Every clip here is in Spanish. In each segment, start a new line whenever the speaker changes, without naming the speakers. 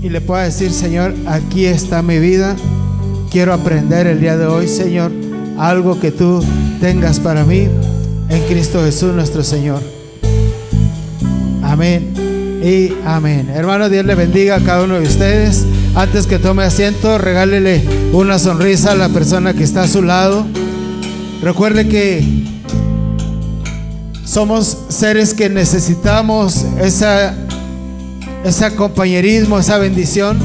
y le pueda decir: Señor, aquí está mi vida, quiero aprender el día de hoy, Señor, algo que tú tengas para mí en Cristo Jesús nuestro Señor. Amén y amén. Hermano, Dios le bendiga a cada uno de ustedes. Antes que tome asiento, regálele una sonrisa a la persona que está a su lado. Recuerde que somos seres que necesitamos ese compañerismo, esa bendición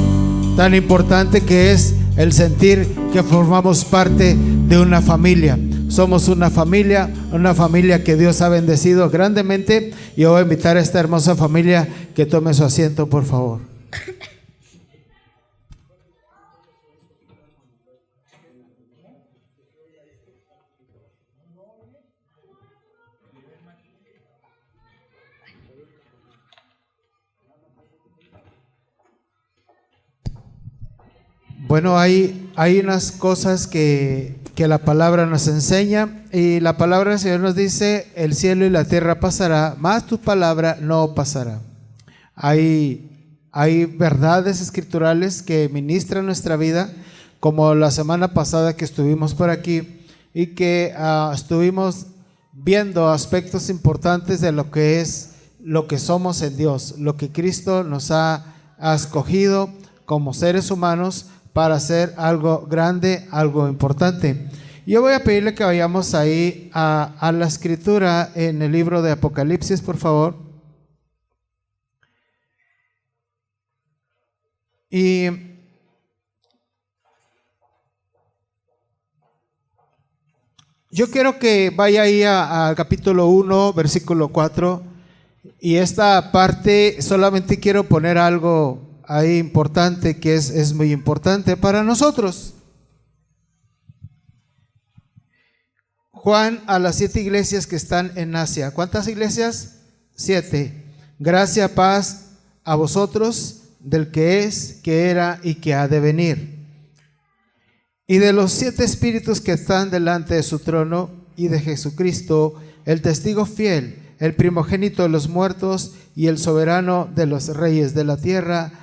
tan importante que es el sentir que formamos parte de una familia. Somos una familia que Dios ha bendecido grandemente. Y yo voy a invitar a esta hermosa familia que tome su asiento, por favor. Bueno, hay unas cosas que la palabra nos enseña, y la palabra del Señor nos dice: el cielo y la tierra pasará, mas tu palabra no pasará. Hay verdades escriturales que ministran nuestra vida, como la semana pasada que estuvimos por aquí y que estuvimos viendo aspectos importantes de lo que somos en Dios, lo que Cristo nos ha escogido como seres humanos para hacer algo grande, algo importante. Yo voy a pedirle que vayamos ahí a la escritura en el libro de Apocalipsis, por favor. Y yo quiero que vaya ahí a capítulo 1, versículo 4. Y esta parte solamente quiero poner algo ahí importante, que es muy importante para nosotros. Juan a las 7 iglesias que están en Asia. ¿Cuántas iglesias? 7. Gracia, paz a vosotros del que es, que era y que ha de venir, y de los 7 espíritus que están delante de su trono, y de Jesucristo, el testigo fiel, el primogénito de los muertos y el soberano de los reyes de la tierra,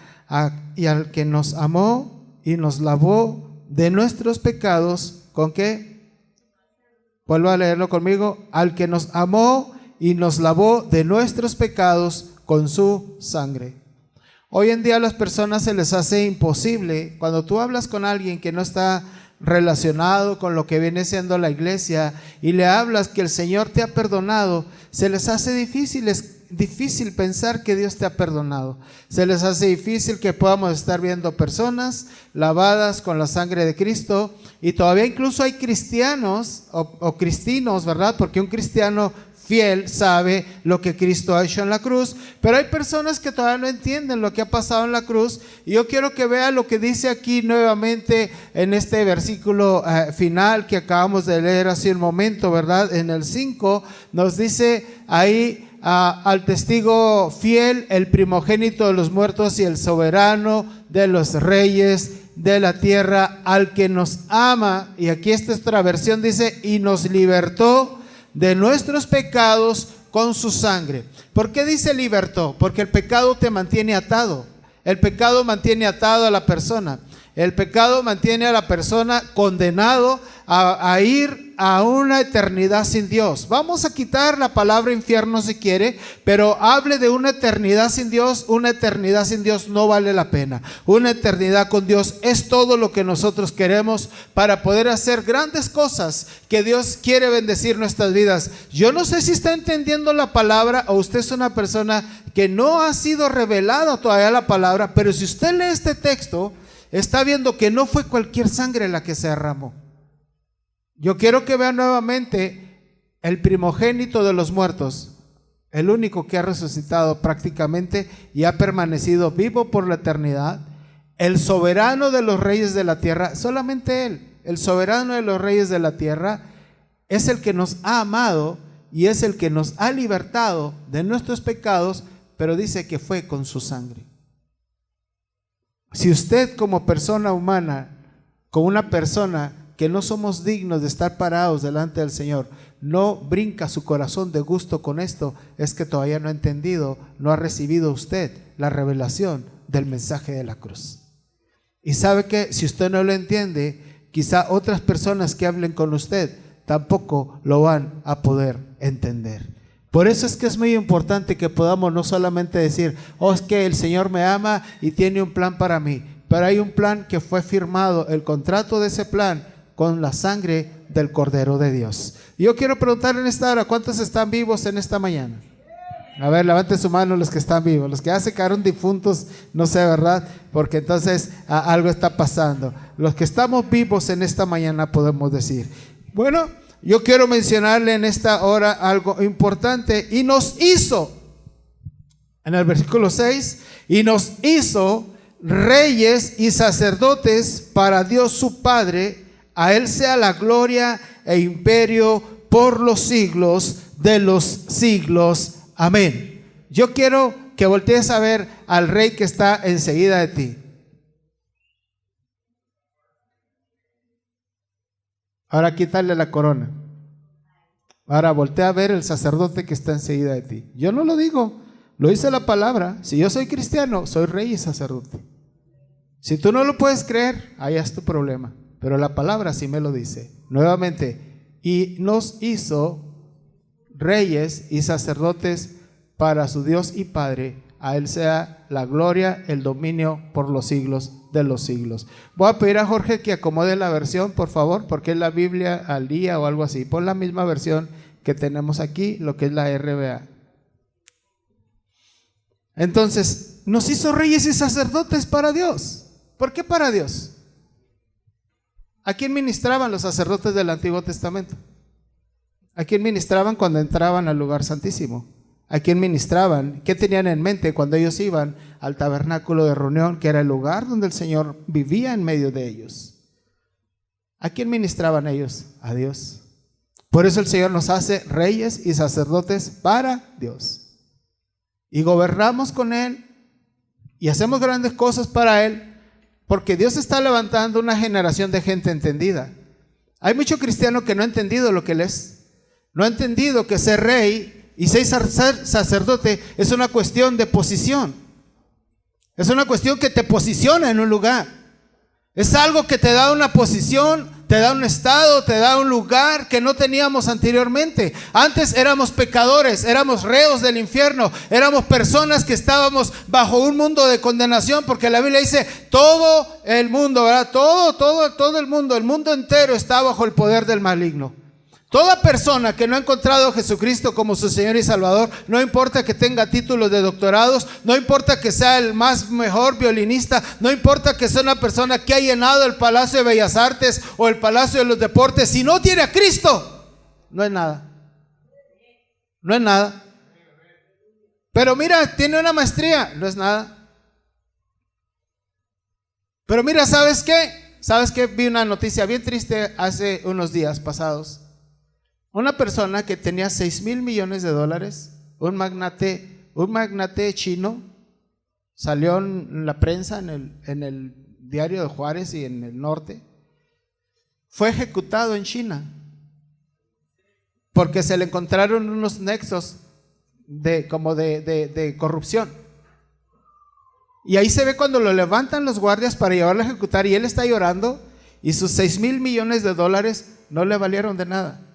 y al que nos amó y nos lavó de nuestros pecados. ¿Con qué? Vuelvo a leerlo conmigo. Al que nos amó y nos lavó de nuestros pecados con su sangre. Hoy en día a las personas se les hace imposible, cuando tú hablas con alguien que no está relacionado con lo que viene siendo la iglesia y le hablas que el Señor te ha perdonado, se les hace difícil pensar que Dios te ha perdonado. Se les hace difícil que podamos estar viendo personas lavadas con la sangre de Cristo, y todavía incluso hay cristianos o cristinos, ¿verdad? Porque un cristiano fiel sabe lo que Cristo ha hecho en la cruz, pero hay personas que todavía no entienden lo que ha pasado en la cruz. Y yo quiero que vea lo que dice aquí nuevamente en este versículo final que acabamos de leer hace un momento, ¿verdad? En el 5 nos dice ahí: al testigo fiel, el primogénito de los muertos y el soberano de los reyes de la tierra, al que nos ama. Y aquí esta otra versión dice: y nos libertó de nuestros pecados con su sangre. ¿Por qué dice libertó? Porque el pecado te mantiene atado. El pecado mantiene atado a la persona. El pecado mantiene a la persona condenado a ir a una eternidad sin Dios. Vamos a quitar la palabra infierno si quiere, pero hable de una eternidad sin Dios. Una eternidad sin Dios no vale la pena. Una eternidad con Dios es todo lo que nosotros queremos para poder hacer grandes cosas que Dios quiere bendecir nuestras vidas. Yo no sé si está entendiendo la palabra, o usted es una persona que no ha sido revelada todavía la palabra, pero si usted lee este texto, está viendo que no fue cualquier sangre la que se derramó. Yo quiero que vean nuevamente: el primogénito de los muertos, el único que ha resucitado prácticamente y ha permanecido vivo por la eternidad, el soberano de los reyes de la tierra, solamente Él, el soberano de los reyes de la tierra, es el que nos ha amado y es el que nos ha libertado de nuestros pecados, pero dice que fue con su sangre. Si usted como persona humana, como una persona que no somos dignos de estar parados delante del Señor, no brinca su corazón de gusto con esto, es que todavía no ha entendido, no ha recibido usted la revelación del mensaje de la cruz. Y sabe que si usted no lo entiende, quizá otras personas que hablen con usted tampoco lo van a poder entender. Por eso es que es muy importante que podamos no solamente decir, oh, es que el Señor me ama y tiene un plan para mí, pero hay un plan que fue firmado, el contrato de ese plan con la sangre del Cordero de Dios. Yo quiero preguntar en esta hora, ¿cuántos están vivos en esta mañana? A ver, levanten su mano los que están vivos. Los que ya se quedaron difuntos, no sé, ¿verdad? Porque entonces algo está pasando. Los que estamos vivos en esta mañana podemos decir, bueno, yo quiero mencionarle en esta hora algo importante. Y nos hizo, en el versículo 6, y nos hizo reyes y sacerdotes para Dios su Padre. A Él sea la gloria e imperio por los siglos de los siglos. Amén. Yo quiero que voltees a ver al rey que está enseguida de ti. Ahora quítale la corona. Ahora voltea a ver el sacerdote que está enseguida de ti. Yo no lo digo, lo dice la palabra. Si yo soy cristiano, soy rey y sacerdote. Si tú no lo puedes creer, ahí es tu problema. Pero la palabra sí me lo dice. Nuevamente, y nos hizo reyes y sacerdotes para su Dios y Padre. A Él sea la gloria, el dominio por los siglos de los siglos. Voy a pedir a Jorge que acomode la versión, por favor, porque es la Biblia al día o algo así. Pon la misma versión que tenemos aquí, lo que es la RBA. Entonces, nos hizo reyes y sacerdotes para Dios. ¿Por qué para Dios? ¿A quién ministraban los sacerdotes del Antiguo Testamento? ¿A quién ministraban cuando entraban al lugar santísimo? ¿A quién ministraban? ¿Qué tenían en mente cuando ellos iban al tabernáculo de reunión, que era el lugar donde el Señor vivía en medio de ellos? ¿A quién ministraban ellos? A Dios. Por eso el Señor nos hace reyes y sacerdotes para Dios. Y gobernamos con Él y hacemos grandes cosas para Él, porque Dios está levantando una generación de gente entendida. Hay mucho cristiano que no ha entendido lo que Él es. No ha entendido que ser rey y ser sacerdote es una cuestión de posición. Es una cuestión que te posiciona en un lugar. Es algo que te da una posición, te da un estado, te da un lugar que no teníamos anteriormente. Antes éramos pecadores, éramos reos del infierno, éramos personas que estábamos bajo un mundo de condenación, porque la Biblia dice todo el mundo, ¿verdad? Todo el mundo entero está bajo el poder del maligno. Toda persona que no ha encontrado a Jesucristo como su Señor y Salvador, no importa que tenga títulos de doctorados, no importa que sea el mejor violinista, no importa que sea una persona que ha llenado el Palacio de Bellas Artes o el Palacio de los Deportes, si no tiene a Cristo, no es nada. No es nada. Pero mira, tiene una maestría, no es nada. Pero mira, ¿sabes qué? ¿Sabes qué? Vi una noticia bien triste hace unos días pasados. Una persona que tenía $6,000 millones, un magnate chino, salió en la prensa, en el diario de Juárez y en el norte, fue ejecutado en China porque se le encontraron unos nexos de corrupción. Y ahí se ve cuando lo levantan los guardias para llevarlo a ejecutar y él está llorando y sus $6,000 millones no le valieron de nada.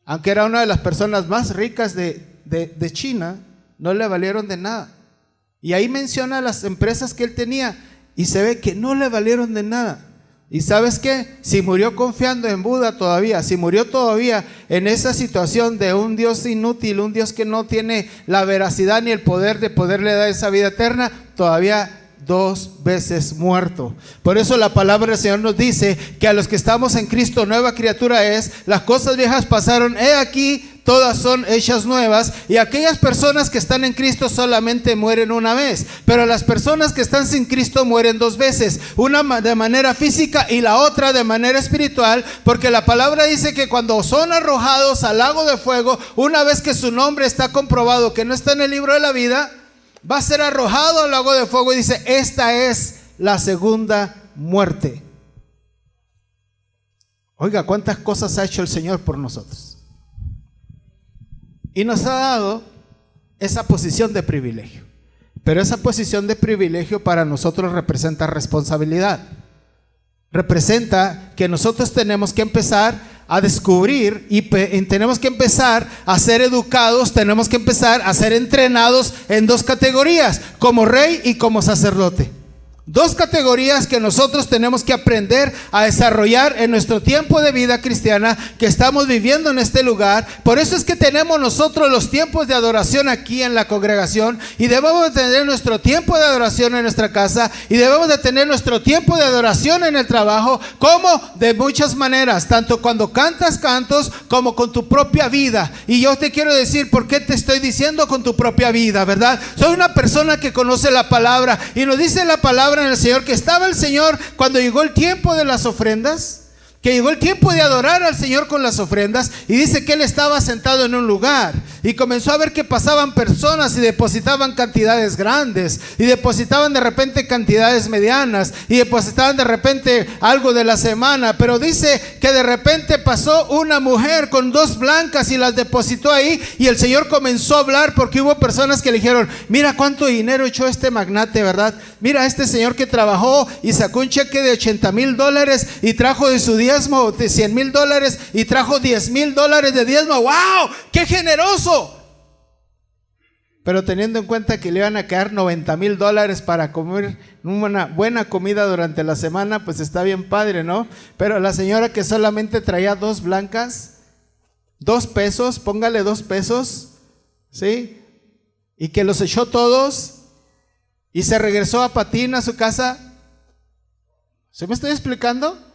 Aunque era una de las personas más ricas de China, no le valieron de nada. Y ahí menciona las empresas que él tenía y se ve que no le valieron de nada. ¿Y sabes qué? Si murió confiando en Buda todavía, si murió todavía en esa situación de un Dios inútil, un Dios que no tiene la veracidad ni el poder de poderle dar esa vida eterna, todavía 2 veces muerto. Por eso la palabra del Señor nos dice que a los que estamos en Cristo, nueva criatura es, las cosas viejas pasaron, he aquí, todas son hechas nuevas. Y aquellas personas que están en Cristo solamente mueren una vez, pero las personas que están sin Cristo mueren 2 veces, una de manera física y la otra de manera espiritual, porque la palabra dice que cuando son arrojados al lago de fuego, una vez que su nombre está comprobado que no está en el libro de la vida, va a ser arrojado al lago de fuego y dice, esta es la segunda muerte. Oiga, cuántas cosas ha hecho el Señor por nosotros. Y nos ha dado esa posición de privilegio. Pero esa posición de privilegio para nosotros representa responsabilidad. Representa que nosotros tenemos que empezar a descubrir y tenemos que empezar a ser educados, tenemos que empezar a ser entrenados en dos categorías, como rey y como sacerdote. Dos categorías que nosotros tenemos que aprender a desarrollar en nuestro tiempo de vida cristiana que estamos viviendo en este lugar. Por eso es que tenemos nosotros los tiempos de adoración aquí en la congregación, y debemos de tener nuestro tiempo de adoración en nuestra casa, y debemos de tener nuestro tiempo de adoración en el trabajo, como de muchas maneras, tanto cuando cantas cantos como con tu propia vida. Y yo te quiero decir por qué te estoy diciendo con tu propia vida, ¿verdad? Soy una persona que conoce la palabra, y nos dice la palabra en el Señor que estaba el Señor cuando llegó el tiempo de las ofrendas, que llegó el tiempo de adorar al Señor con las ofrendas, y dice que Él estaba sentado en un lugar y comenzó a ver que pasaban personas y depositaban cantidades grandes, y depositaban de repente cantidades medianas, y depositaban de repente algo de la semana. Pero dice que de repente pasó una mujer con 2 blancas y las depositó ahí, y el Señor comenzó a hablar, porque hubo personas que le dijeron: mira cuánto dinero echó este magnate, ¿verdad? Mira este señor que trabajó y sacó un cheque de $80,000 y trajo de su diezmo de $100,000 y trajo $10,000 de diezmo. ¡Wow! ¡Qué generoso! Pero teniendo en cuenta que le iban a quedar $90,000 para comer una buena comida durante la semana, pues está bien padre, ¿no? Pero la señora que solamente traía 2 blancas, 2 pesos, póngale 2 pesos, ¿sí? Y que los echó todos y se regresó a patín a su casa. ¿Sí me estoy explicando?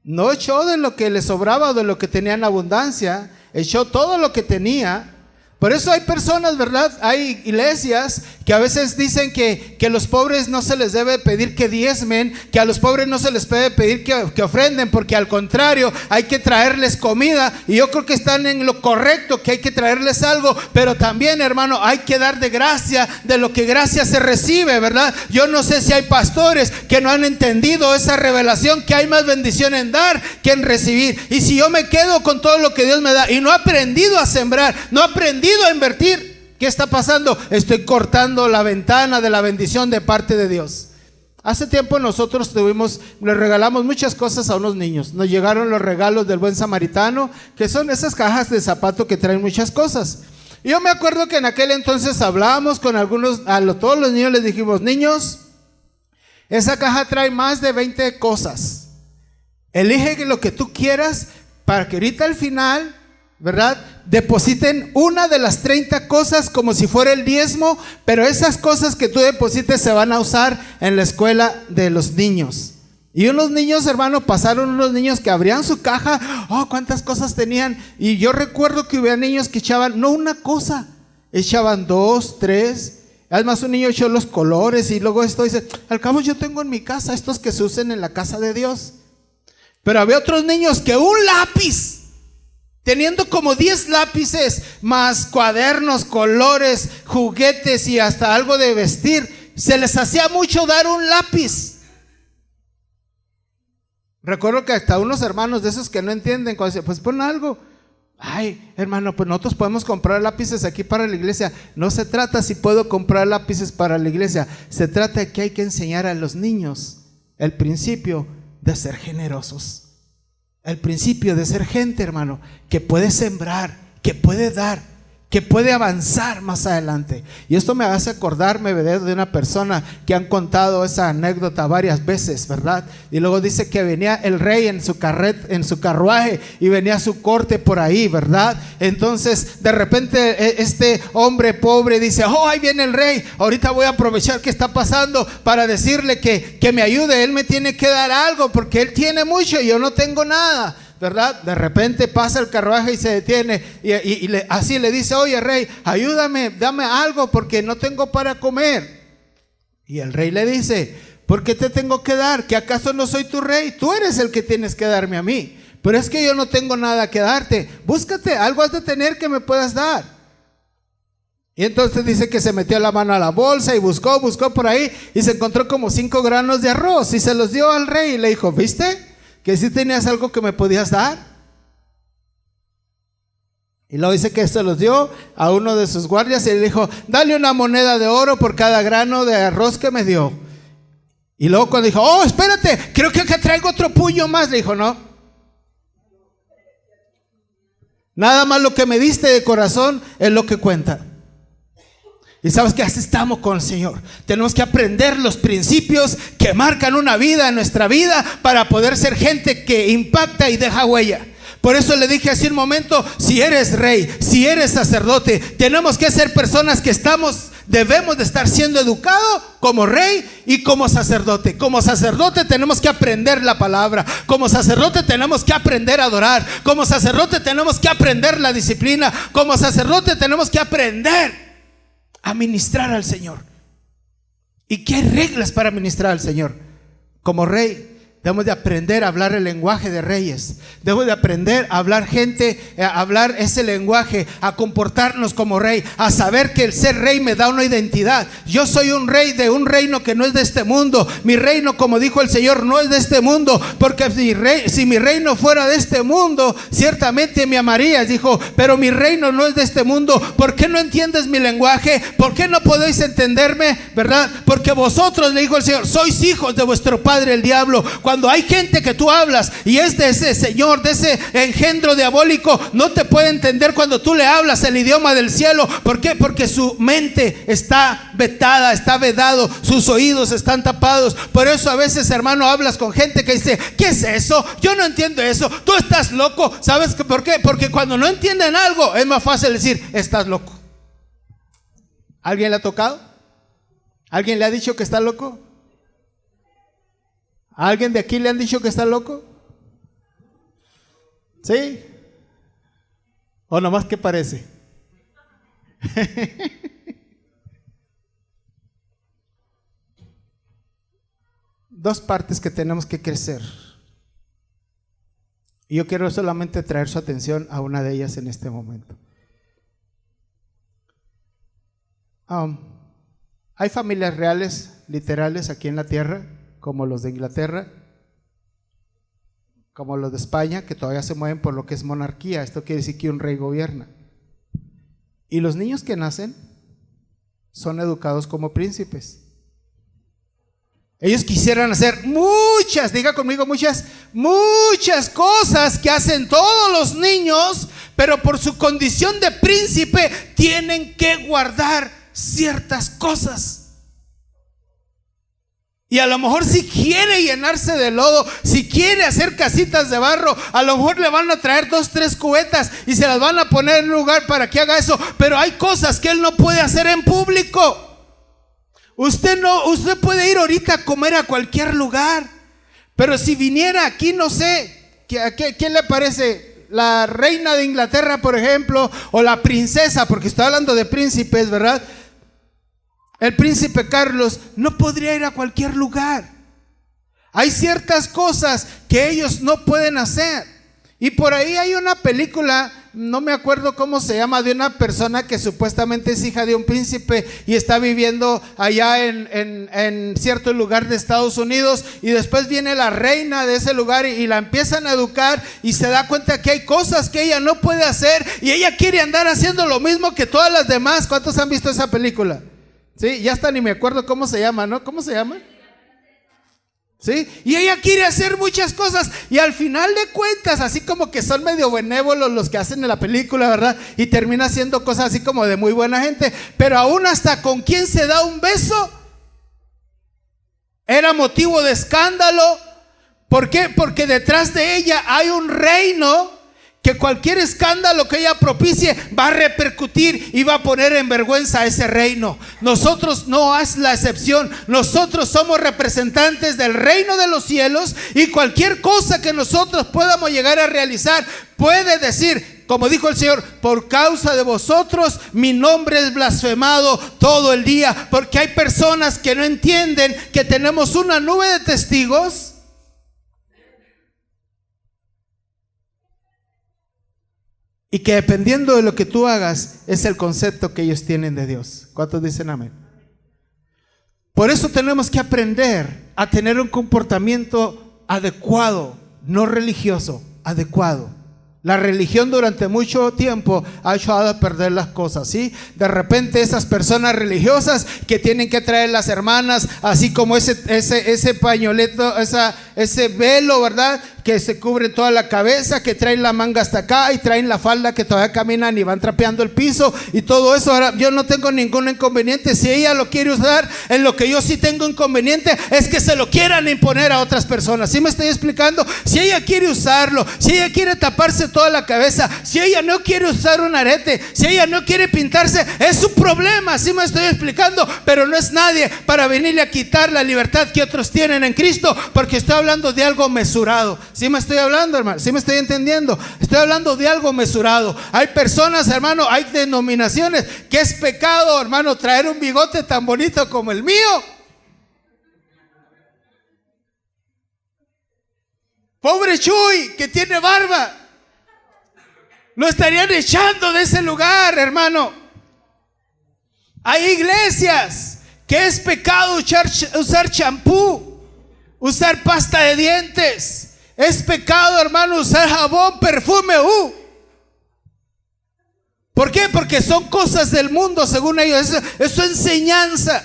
No echó de lo que le sobraba o de lo que tenía en abundancia, echó todo lo que tenía. Por eso hay personas, ¿verdad? Hay iglesias que a veces dicen que a los pobres no se les debe pedir que diezmen, que a los pobres no se les puede pedir que ofrenden, porque al contrario hay que traerles comida. Y yo creo que están en lo correcto, que hay que traerles algo, pero también, hermano, hay que dar de gracia, de lo que gracia se recibe, ¿verdad? Yo no sé si hay pastores que no han entendido esa revelación, que hay más bendición en dar que en recibir. Y si yo me quedo con todo lo que Dios me da y no he aprendido a sembrar, no he aprendido a invertir, ¿qué está pasando? Estoy cortando la ventana de la bendición de parte de Dios. Hace tiempo nosotros le regalamos muchas cosas a unos niños. Nos llegaron los regalos del Buen Samaritano, que son esas cajas de zapato que traen muchas cosas. Y yo me acuerdo que en aquel entonces hablábamos con todos los niños les dijimos: niños, esa caja trae más de 20 cosas. Elige lo que tú quieras para que ahorita al final, ¿verdad?, depositen una de las 30 cosas como si fuera el diezmo, pero esas cosas que tú deposites se van a usar en la escuela de los niños. Y unos niños, hermano, pasaron unos niños que abrían su caja, oh, cuántas cosas tenían. Y yo recuerdo que hubo niños que echaban, no una cosa, echaban 2, 3. Además un niño echó los colores, y luego esto dice: al cabo yo tengo en mi casa estos que se usen en la casa de Dios. Pero había otros niños que un lápiz, teniendo como 10 lápices, más cuadernos, colores, juguetes y hasta algo de vestir, se les hacía mucho dar un lápiz. Recuerdo que hasta unos hermanos de esos que no entienden, cuando dicen: pues pon algo. Ay, hermano, pues nosotros podemos comprar lápices aquí para la iglesia. No se trata si puedo comprar lápices para la iglesia, se trata de que hay que enseñar a los niños el principio de ser generosos. El principio de ser gente, hermano, que puede sembrar, que puede dar, que puede avanzar más adelante. Y esto me hace acordarme de una persona que han contado esa anécdota varias veces, ¿verdad? Y luego dice que venía el rey en su carruaje, y venía su corte por ahí, ¿verdad? Entonces de repente este hombre pobre dice: oh, ahí viene el rey, ahorita voy a aprovechar que está pasando para decirle que me ayude, él me tiene que dar algo porque él tiene mucho y yo no tengo nada, ¿verdad? De repente pasa el carruaje y se detiene, y así le dice: oye, rey, ayúdame, dame algo porque no tengo para comer. Y el rey le dice: ¿por qué te tengo que dar? ¿Que acaso no soy tu rey? Tú eres el que tienes que darme a mí. Pero es que yo no tengo nada que darte. Búscate, algo has de tener que me puedas dar. Y entonces dice que se metió la mano a la bolsa y buscó por ahí, y se encontró como 5 granos de arroz, y se los dio al rey y le dijo: ¿viste? que si tenías algo que me podías dar. Y luego dice que se los dio a uno de sus guardias y le dijo: dale una moneda de oro por cada grano de arroz que me dio. Y luego cuando dijo: oh, espérate, creo que acá traigo otro puño más, le dijo: no, nada más lo que me diste de corazón es lo que cuenta. Y sabes que así estamos con el Señor. Tenemos que aprender los principios que marcan una vida en nuestra vida para poder ser gente que impacta y deja huella. Por eso le dije hace un momento: si eres rey, si eres sacerdote, tenemos que ser personas que debemos de estar siendo educados como rey y como sacerdote. Como sacerdote tenemos que aprender la palabra. Como sacerdote tenemos que aprender a adorar. Como sacerdote tenemos que aprender la disciplina. Como sacerdote tenemos que aprender a ministrar al Señor. ¿Y qué hay reglas para ministrar al Señor? Como rey debemos de aprender a hablar el lenguaje de reyes. Debemos de aprender a hablar a hablar ese lenguaje, a comportarnos como rey, a saber que el ser rey me da una identidad. Yo soy un rey de un reino que no es de este mundo. Mi reino, como dijo el Señor, no es de este mundo, porque si mi reino fuera de este mundo, ciertamente me amarías, dijo, pero mi reino no es de este mundo. ¿Por qué no entiendes mi lenguaje? ¿Por qué no podéis entenderme? ¿Verdad? Porque vosotros, le dijo el Señor, sois hijos de vuestro padre el diablo. Cuando hay gente que tú hablas y es de ese señor, de ese engendro diabólico, no te puede entender cuando tú le hablas el idioma del cielo. ¿Por qué? Porque su mente está vetada, está vedado, sus oídos están tapados. Por eso a veces, hermano, hablas con gente que dice: ¿qué es eso? Yo no entiendo eso, tú estás loco. ¿Sabes por qué? Porque cuando no entienden algo es más fácil decir: estás loco. ¿Alguien le ha tocado? ¿Alguien le ha dicho que está loco? ¿A alguien de aquí le han dicho que está loco? ¿Sí? ¿O nomás que parece? Dos partes que tenemos que crecer. Y yo quiero solamente traer su atención a una de ellas en este momento. Hay familias reales, literales aquí en la tierra, como los de Inglaterra, como los de España, que todavía se mueven por lo que es monarquía. Esto quiere decir que un rey gobierna. Y los niños que nacen son educados como príncipes. Ellos quisieran hacer muchas, diga conmigo, muchas cosas que hacen todos los niños, pero por su condición de príncipe tienen que guardar ciertas cosas. Y a lo mejor si quiere llenarse de lodo, si quiere hacer casitas de barro, a lo mejor le van a traer 2, 3 cubetas y se las van a poner en un lugar para que haga eso. Pero hay cosas que él no puede hacer en público. Usted puede ir ahorita a comer a cualquier lugar, pero si viniera aquí, no sé, ¿quién le parece? La reina de Inglaterra, por ejemplo, o la princesa, porque estoy hablando de príncipes, ¿verdad? El príncipe Carlos no podría ir a cualquier lugar. Hay ciertas cosas que ellos no pueden hacer. Y por ahí hay una película, no me acuerdo cómo se llama, de una persona que supuestamente es hija de un príncipe y está viviendo allá en cierto lugar de Estados Unidos, y después viene la reina de ese lugar y la empiezan a educar y se da cuenta que hay cosas que ella no puede hacer y ella quiere andar haciendo lo mismo que todas las demás. ¿Cuántos han visto esa película? Sí, ya hasta ni me acuerdo cómo se llama, ¿no? ¿Cómo se llama? Sí, y ella quiere hacer muchas cosas y al final de cuentas, así como que son medio benévolos los que hacen en la película, ¿verdad? Y termina haciendo cosas así como de muy buena gente, pero aún hasta con quien se da un beso era motivo de escándalo. ¿Por qué? Porque detrás de ella hay un reino que cualquier escándalo que ella propicie va a repercutir y va a poner en vergüenza a ese reino. Nosotros no es la excepción. Nosotros somos representantes del reino de los cielos y cualquier cosa que nosotros podamos llegar a realizar puede decir, como dijo el Señor: por causa de vosotros mi nombre es blasfemado todo el día. Porque hay personas que no entienden que tenemos una nube de testigos y que dependiendo de lo que tú hagas es el concepto que ellos tienen de Dios. ¿Cuántos dicen amén? Por eso tenemos que aprender a tener un comportamiento adecuado no religioso, adecuado. La religión durante mucho tiempo ha echado a perder las cosas, ¿sí? De repente esas personas religiosas que tienen que traer las hermanas, así como ese pañoleto, ese velo, ¿verdad? Que se cubre toda la cabeza, que traen la manga hasta acá y traen la falda, que todavía caminan y van trapeando el piso y todo eso. Ahora, yo no tengo ningún inconveniente si ella lo quiere usar. En lo que yo sí tengo inconveniente es que se lo quieran imponer a otras personas. ¿Sí me estoy explicando? Si ella quiere usarlo, si ella quiere taparse toda la cabeza, si ella no quiere usar un arete, si ella no quiere pintarse, es su problema. ¿Sí me estoy explicando? Pero no es nadie para venirle a quitar la libertad que otros tienen en Cristo, porque estoy hablando de algo mesurado. ¿Sí me estoy hablando, hermano? ¿Sí me estoy entendiendo? Estoy hablando de algo mesurado. Hay personas, hermano, hay denominaciones que es pecado, hermano, traer un bigote tan bonito como el mío. Pobre Chuy, que tiene barba. Lo estarían echando de ese lugar, hermano. Hay iglesias que es pecado usar champú, usar pasta de dientes. Es pecado, hermano, usar jabón, perfume. ¿Por qué? Porque son cosas del mundo, según ellos. Es su enseñanza.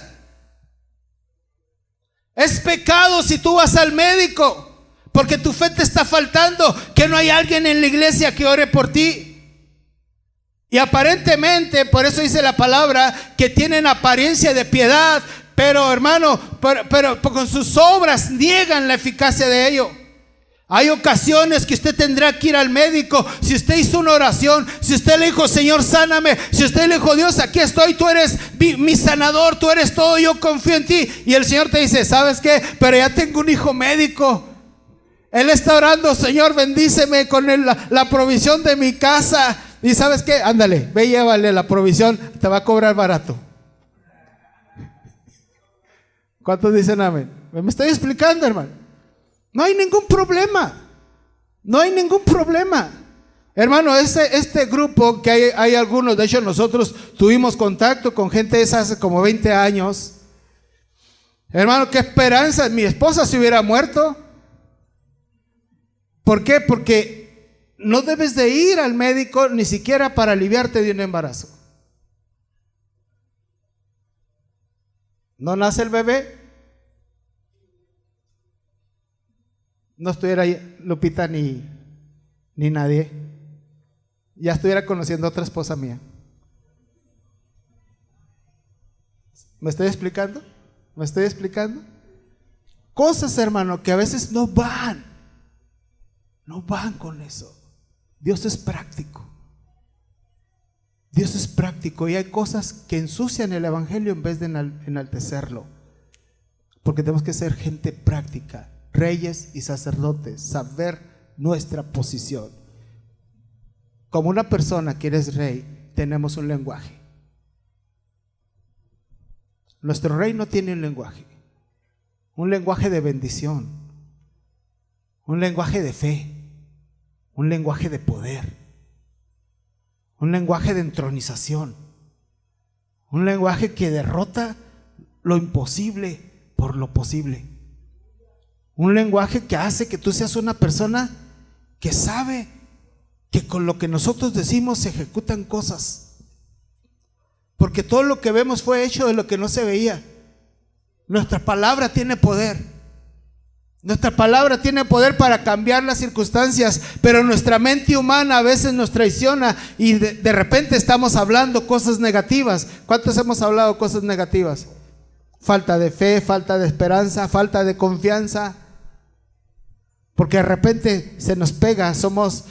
Es pecado si tú vas al médico, porque tu fe te está faltando, que no hay alguien en la iglesia que ore por ti. Y aparentemente, por eso dice la palabra, que tienen apariencia de piedad, pero hermano, pero con sus obras niegan la eficacia de ello. Hay ocasiones que usted tendrá que ir al médico. Si usted hizo una oración, si usted le dijo, Señor, sáname, si usted le dijo, Dios, aquí estoy, tú eres mi sanador, tú eres todo, yo confío en ti, y el Señor te dice, ¿sabes qué? Pero ya tengo un hijo médico. Él está orando, Señor, bendíceme con la provisión de mi casa. Y ¿sabes qué? Ándale, ve, llévale la provisión, te va a cobrar barato. ¿Cuántos dicen amén? ¿Me estoy explicando, hermano? No hay ningún problema. No hay ningún problema. Hermano, este grupo que hay algunos, de hecho nosotros tuvimos contacto con gente de esas hace como 20 años. Hermano, qué esperanza. Mi esposa se hubiera muerto. ¿Por qué? Porque no debes de ir al médico ni siquiera para aliviarte de un embarazo. No nace el bebé, no estuviera ahí Lupita ni nadie, ya estuviera conociendo a otra esposa mía. ¿Me estoy explicando? ¿Me estoy explicando? Cosas, hermano, que a veces no van con eso. Dios es práctico. Dios es práctico, y hay cosas que ensucian el evangelio en vez de enaltecerlo, porque tenemos que ser gente práctica, reyes y sacerdotes, saber nuestra posición. Como una persona que eres rey, tenemos un lenguaje. Nuestro rey no tiene un lenguaje de bendición, un lenguaje de fe, un lenguaje de poder, un lenguaje de entronización, un lenguaje que derrota lo imposible por lo posible, un lenguaje que hace que tú seas una persona que sabe que con lo que nosotros decimos se ejecutan cosas, porque todo lo que vemos fue hecho de lo que no se veía. Nuestra palabra tiene poder. Nuestra palabra tiene poder para cambiar las circunstancias, pero nuestra mente humana a veces nos traiciona y de repente estamos hablando cosas negativas. ¿Cuántos hemos hablado cosas negativas? Falta de fe, falta de esperanza, falta de confianza, porque de repente se nos pega. Somos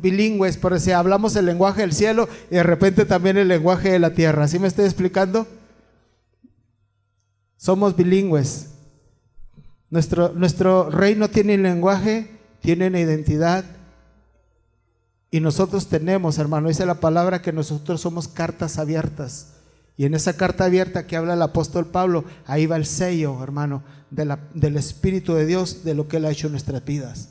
bilingües, por eso hablamos el lenguaje del cielo y de repente también el lenguaje de la tierra. ¿Sí me estoy explicando? Somos bilingües. Nuestro rey no tiene lenguaje, tiene una identidad, y nosotros tenemos, hermano, dice la palabra que nosotros somos cartas abiertas, y en esa carta abierta que habla el apóstol Pablo, ahí va el sello, hermano, del Espíritu de Dios, de lo que Él ha hecho en nuestras vidas.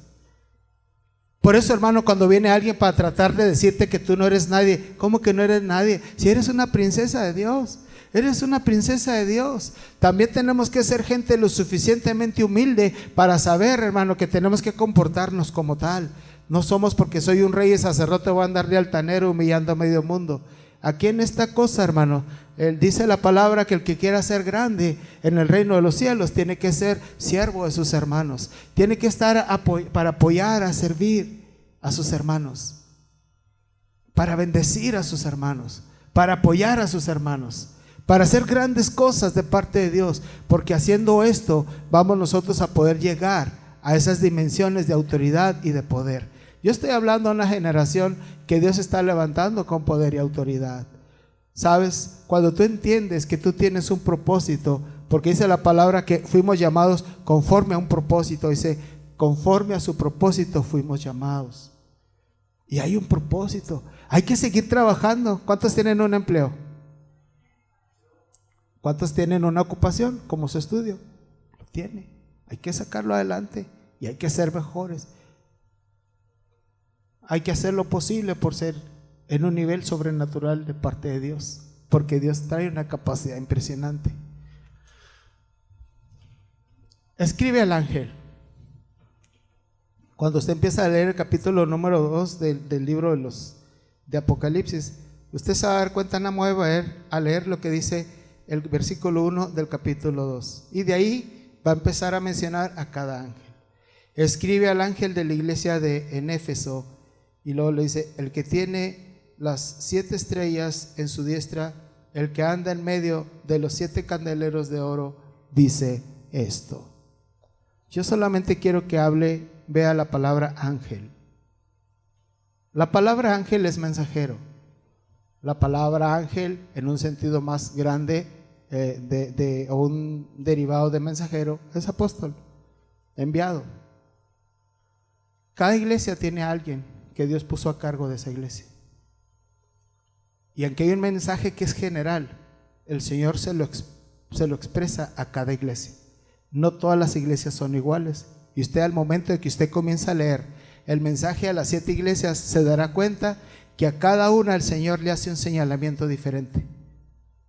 Por eso, hermano, cuando viene alguien para tratar de decirte que tú no eres nadie, ¿cómo que no eres nadie? Si eres una princesa de Dios. Eres una princesa de Dios. También tenemos que ser gente lo suficientemente humilde para saber, hermano, que tenemos que comportarnos como tal. No somos porque soy un rey y sacerdote voy a andar de altanero humillando a medio mundo. Aquí en esta cosa, hermano, dice la palabra que el que quiera ser grande en el reino de los cielos tiene que ser siervo de sus hermanos. Tiene que estar para apoyar, a servir a sus hermanos, para bendecir a sus hermanos, para apoyar a sus hermanos, para hacer grandes cosas de parte de Dios, porque haciendo esto vamos nosotros a poder llegar a esas dimensiones de autoridad y de poder. Yo estoy hablando a una generación que Dios está levantando con poder y autoridad. ¿Sabes? Cuando tú entiendes que tú tienes un propósito, porque dice la palabra que fuimos llamados conforme a un propósito, dice, conforme a su propósito fuimos llamados. Y hay un propósito, hay que seguir trabajando. ¿Cuántos tienen un empleo? ¿Cuántos tienen una ocupación como su estudio? Lo tiene, hay que sacarlo adelante y hay que ser mejores. Hay que hacer lo posible por ser en un nivel sobrenatural de parte de Dios, porque Dios trae una capacidad impresionante. Escribe al ángel. Cuando usted empieza a leer el capítulo número 2 del libro de Apocalipsis, usted se va a dar cuenta, nada más va a leer lo que dice el versículo 1 del capítulo 2. Y de ahí va a empezar a mencionar a cada ángel. Escribe al ángel de la iglesia en Éfeso, y luego le dice, el que tiene las 7 estrellas en su diestra, el que anda en medio de los 7 candeleros de oro, dice esto. Yo solamente quiero que vea la palabra ángel. La palabra ángel es mensajero. La palabra ángel, en un sentido más grande, o un derivado de mensajero, es apóstol, enviado. Cada iglesia tiene a alguien que Dios puso a cargo de esa iglesia. Y aunque hay un mensaje que es general, el Señor se lo expresa a cada iglesia. No todas las iglesias son iguales. Y usted, al momento de que usted comienza a leer el mensaje a las 7 iglesias, se dará cuenta que a cada una el Señor le hace un señalamiento diferente.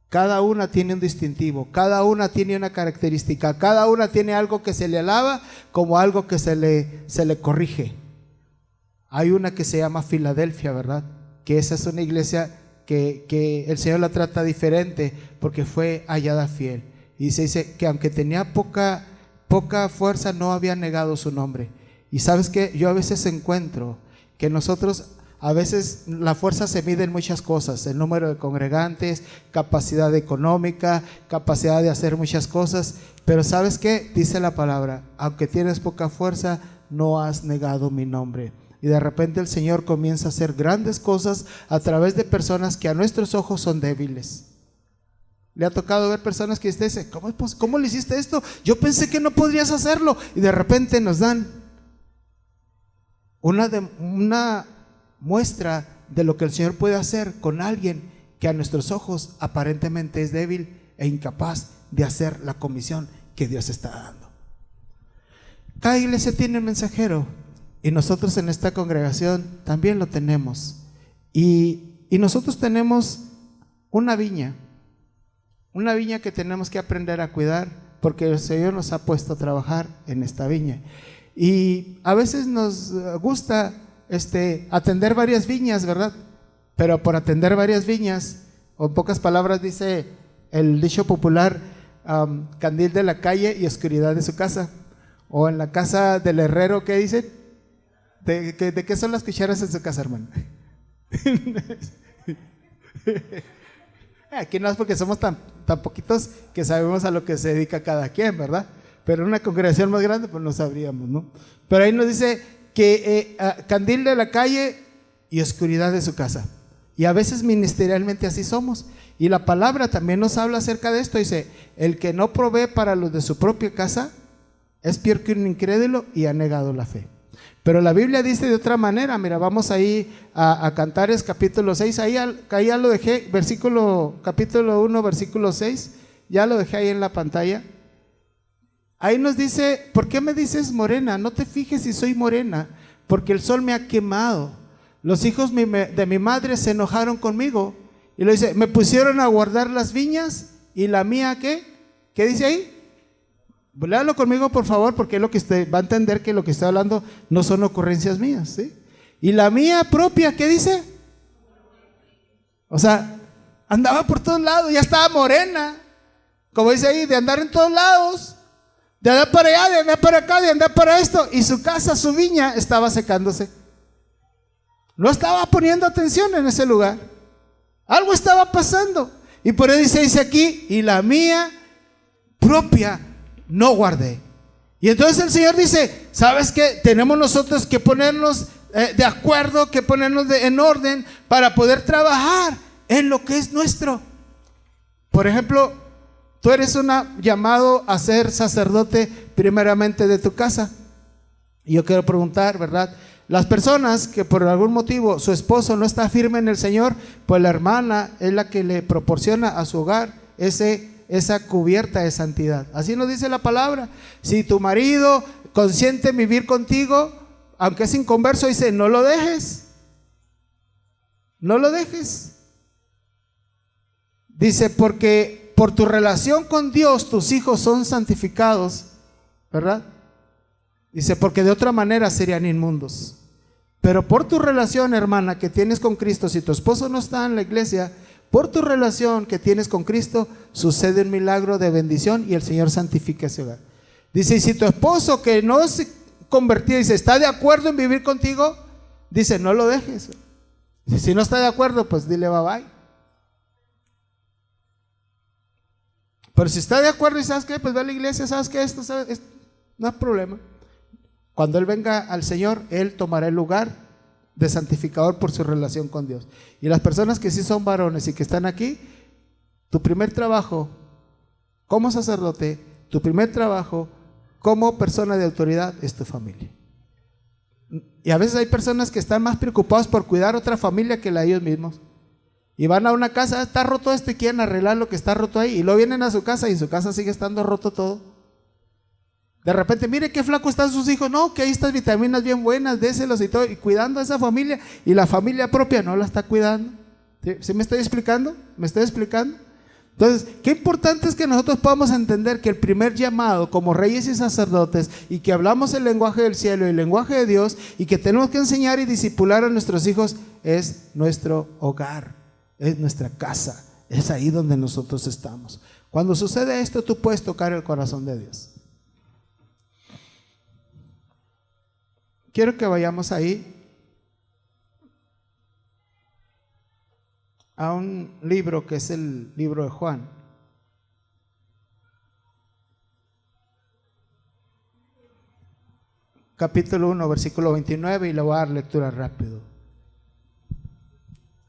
Cada una tiene un distintivo, cada una tiene una característica, cada una tiene algo que se le alaba como algo que se le corrige. Hay una que se llama Filadelfia, ¿verdad? Que esa es una iglesia que el Señor la trata diferente porque fue hallada fiel. Y se dice que aunque tenía poca fuerza, no había negado su nombre. Y sabes que yo a veces encuentro que nosotros, a veces la fuerza se mide en muchas cosas, el número de congregantes, capacidad económica, capacidad de hacer muchas cosas, pero ¿sabes qué? Dice la palabra, aunque tienes poca fuerza, no has negado mi nombre. Y de repente el Señor comienza a hacer grandes cosas a través de personas que a nuestros ojos son débiles. Le ha tocado ver personas que usted dice, ¿cómo le hiciste esto? Yo pensé que no podrías hacerlo. Y de repente nos dan una muestra de lo que el Señor puede hacer con alguien que a nuestros ojos aparentemente es débil e incapaz de hacer la comisión que Dios está dando. Cada iglesia tiene un mensajero. Y nosotros en esta congregación también lo tenemos. Y nosotros tenemos una viña que tenemos que aprender a cuidar, porque el Señor nos ha puesto a trabajar en esta viña. Y a veces nos gusta atender varias viñas, ¿verdad? Pero por atender varias viñas, o en pocas palabras dice el dicho popular, candil de la calle y oscuridad de su casa. O en la casa del herrero, ¿qué dicen? ¿De qué son las cucharas en su casa, hermano? Aquí no es porque somos tan poquitos que sabemos a lo que se dedica cada quien, ¿verdad? Pero en una congregación más grande pues no sabríamos, ¿no? Pero ahí nos dice que candil de la calle y oscuridad de su casa. Y a veces ministerialmente así somos. Y la palabra también nos habla acerca de esto. Dice, el que no provee para los de su propia casa es peor que un incrédulo y ha negado la fe. Pero la Biblia dice de otra manera. Mira, vamos ahí a Cantares capítulo 6, ahí ya lo dejé, capítulo 1, versículo 6, ya lo dejé ahí en la pantalla. Ahí nos dice, ¿por qué me dices morena? No te fijes si soy morena, porque el sol me ha quemado. Los hijos de mi madre se enojaron conmigo. Y lo dice, me pusieron a guardar las viñas ¿y la mía qué? ¿Qué dice ahí? Léalo conmigo, por favor, porque es lo que usted va a entender, que lo que estoy hablando no son ocurrencias mías, ¿sí? ¿Y la mía propia qué dice? O sea, andaba por todos lados, ya estaba morena, como dice ahí, de andar en todos lados, de andar para allá, de andar para acá, de andar para esto, y su casa, su viña estaba secándose. No estaba poniendo atención en ese lugar. Algo estaba pasando. Y por eso dice aquí, y la mía propia no guardé. Y entonces el Señor dice, ¿sabes qué? Tenemos nosotros que ponernos de acuerdo, que ponernos en orden para poder trabajar en lo que es nuestro. Por ejemplo, tú eres llamado a ser sacerdote primeramente de tu casa. Y yo quiero preguntar, ¿verdad? Las personas que por algún motivo su esposo no está firme en el Señor, pues la hermana es la que le proporciona a su hogar esa cubierta de santidad. Así nos dice la palabra. Si tu marido consiente en vivir contigo, aunque es inconverso, dice, no lo dejes. No lo dejes. Dice, porque por tu relación con Dios tus hijos son santificados, ¿verdad? Dice, porque de otra manera serían inmundos. Pero por tu relación, hermana, que tienes con Cristo, si tu esposo no está en la iglesia, por tu relación que tienes con Cristo, sucede un milagro de bendición y el Señor santifica ese hogar. Dice, y si tu esposo que no se convertido, dice, ¿está de acuerdo en vivir contigo? Dice, no lo dejes. Si no está de acuerdo, pues dile bye bye. Pero si está de acuerdo y sabes qué, pues ve a la iglesia, sabes que esto no es problema. Cuando él venga al Señor, él tomará el lugar de santificador por su relación con Dios. Y las personas que sí son varones y que están aquí, tu primer trabajo como sacerdote, tu primer trabajo como persona de autoridad es tu familia. Y a veces hay personas que están más preocupados por cuidar otra familia que la de ellos mismos. Y van a una casa, está roto esto y quieren arreglar lo que está roto ahí. Y luego vienen a su casa y en su casa sigue estando roto todo. De repente, mire qué flaco están sus hijos. No, que hay estas vitaminas bien buenas, déselos y todo. Y cuidando a esa familia, y la familia propia no la está cuidando. ¿Sí me estoy explicando? ¿Me estoy explicando? Entonces, qué importante es que nosotros podamos entender que el primer llamado como reyes y sacerdotes, y que hablamos el lenguaje del cielo y el lenguaje de Dios, y que tenemos que enseñar y discipular a nuestros hijos, es nuestro hogar, es nuestra casa, es ahí donde nosotros estamos. Cuando sucede esto, tú puedes tocar el corazón de Dios. Quiero que vayamos ahí a un libro que es el libro de Juan. Capítulo 1, versículo 29, y le voy a dar lectura rápido.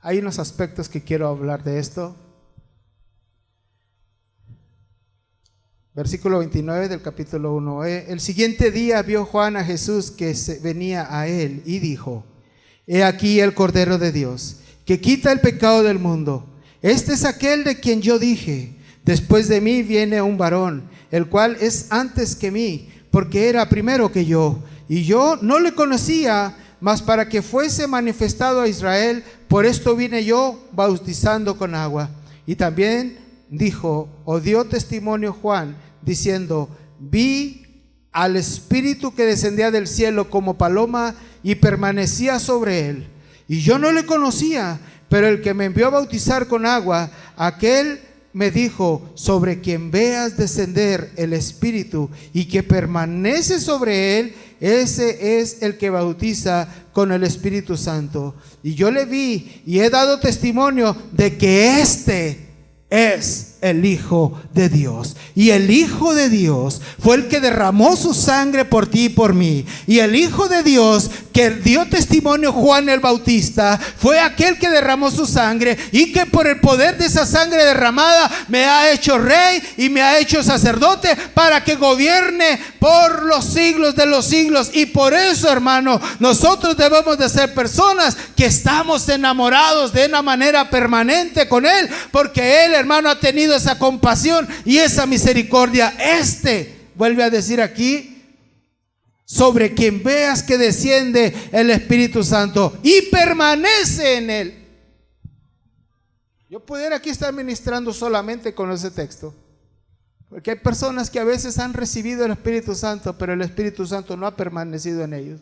Hay unos aspectos que quiero hablar de esto. Versículo 29 del capítulo 1. El siguiente día vio Juan a Jesús que venía a él y dijo: He aquí el Cordero de Dios, que quita el pecado del mundo. Este es aquel de quien yo dije: después de mí viene un varón, el cual es antes que mí, porque era primero que yo. Y yo no le conocía, mas para que fuese manifestado a Israel, por esto vine yo bautizando con agua. Y también dijo, o dio testimonio Juan, diciendo: vi al Espíritu que descendía del cielo como paloma y permanecía sobre él. Y yo no le conocía, pero el que me envió a bautizar con agua, aquel me dijo: sobre quien veas descender el Espíritu y que permanece sobre él, ese es el que bautiza con el Espíritu Santo. Y yo le vi y he dado testimonio de que este es el Hijo de Dios. Y el Hijo de Dios fue el que derramó su sangre por ti y por mí. Y el Hijo de Dios que dio testimonio Juan el Bautista fue aquel que derramó su sangre, y que por el poder de esa sangre derramada me ha hecho rey y me ha hecho sacerdote para que gobierne por los siglos de los siglos. Y por eso, hermano, nosotros debemos de ser personas que estamos enamorados de una manera permanente con Él, porque Él, hermano, ha tenido esa compasión y esa misericordia. Vuelve a decir aquí: sobre quien veas que desciende el Espíritu Santo y permanece en él. Yo pudiera aquí estar ministrando solamente con ese texto, porque hay personas que a veces han recibido el Espíritu Santo, pero el Espíritu Santo no ha permanecido en ellos.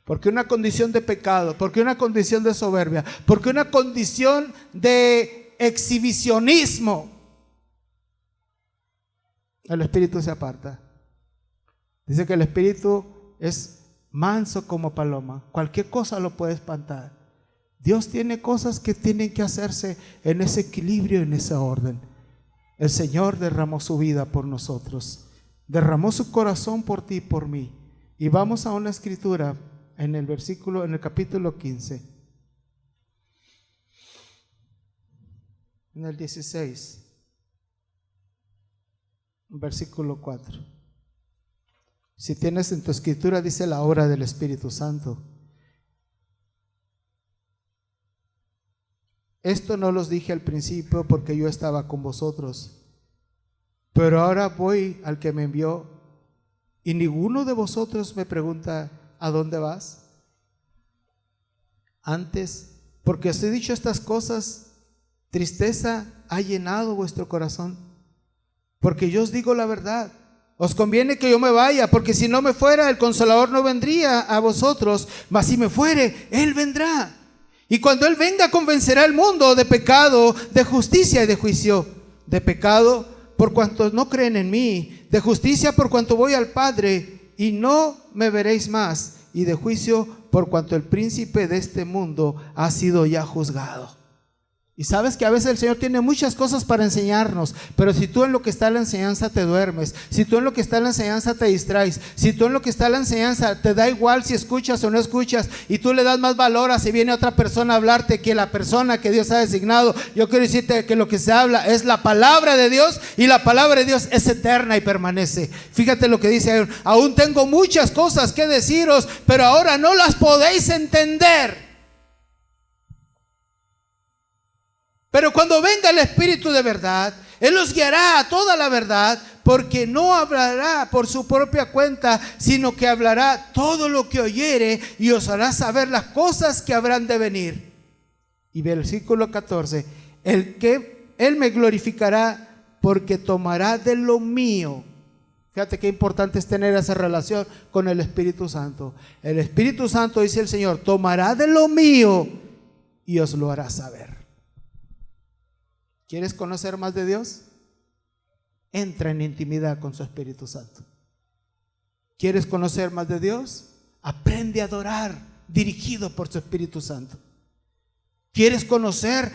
Porque una condición de pecado, porque una condición de soberbia, porque una condición de exhibicionismo, el Espíritu se aparta. Dice que el Espíritu es manso como paloma, cualquier cosa lo puede espantar. Dios tiene cosas que tienen que hacerse en ese equilibrio, en ese orden. El Señor derramó su vida por nosotros, derramó su corazón por ti y por mí. Y vamos a una escritura en el capítulo 15, en el 16, versículo 4. Si tienes en tu escritura, dice la obra del Espíritu Santo. Esto no los dije al principio porque yo estaba con vosotros, pero ahora voy al que me envió y ninguno de vosotros me pregunta: ¿a dónde vas? Antes, porque os he dicho estas cosas, tristeza ha llenado vuestro corazón. Porque yo os digo la verdad, os conviene que yo me vaya, porque si no me fuera, el Consolador no vendría a vosotros, mas si me fuere, Él vendrá. Y cuando Él venga, convencerá al mundo de pecado, de justicia y de juicio. De pecado, por cuanto no creen en mí; de justicia, por cuanto voy al Padre y no me veréis más; y de juicio, por cuanto el príncipe de este mundo ha sido ya juzgado. Y sabes que a veces el Señor tiene muchas cosas para enseñarnos, pero si tú en lo que está la enseñanza te duermes, si tú en lo que está la enseñanza te distraes, si tú en lo que está la enseñanza te da igual si escuchas o no escuchas, y tú le das más valor a si viene otra persona a hablarte que la persona que Dios ha designado, yo quiero decirte que lo que se habla es la palabra de Dios, y la palabra de Dios es eterna y permanece. Fíjate lo que dice: aún tengo muchas cosas que deciros, pero ahora no las podéis entender. Pero cuando venga el Espíritu de verdad, Él os guiará a toda la verdad, porque no hablará por su propia cuenta, sino que hablará todo lo que oyere y os hará saber las cosas que habrán de venir. Y versículo 14: Él me glorificará, porque tomará de lo mío. Fíjate qué importante es tener esa relación con el Espíritu Santo. El Espíritu Santo, dice el Señor, tomará de lo mío y os lo hará saber. ¿Quieres conocer más de Dios? Entra en intimidad con su Espíritu Santo. ¿Quieres conocer más de Dios? Aprende a adorar dirigido por su Espíritu Santo. ¿Quieres conocer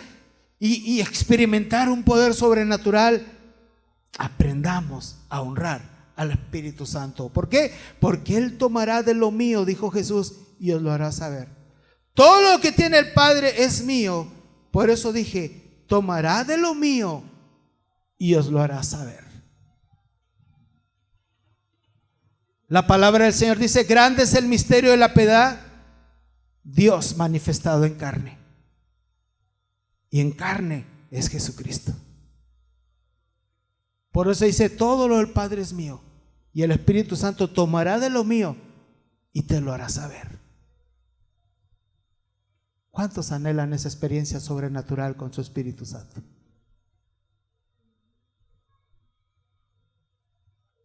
y experimentar un poder sobrenatural? Aprendamos a honrar al Espíritu Santo. ¿Por qué? Porque Él tomará de lo mío, dijo Jesús, y os lo hará saber. Todo lo que tiene el Padre es mío. Por eso dije: tomará de lo mío y os lo hará saber. La palabra del Señor dice: grande es el misterio de la piedad, Dios manifestado en carne. Y en carne es Jesucristo. Por eso dice: todo lo del Padre es mío, y el Espíritu Santo tomará de lo mío y te lo hará saber. ¿Cuántos anhelan esa experiencia sobrenatural con su Espíritu Santo?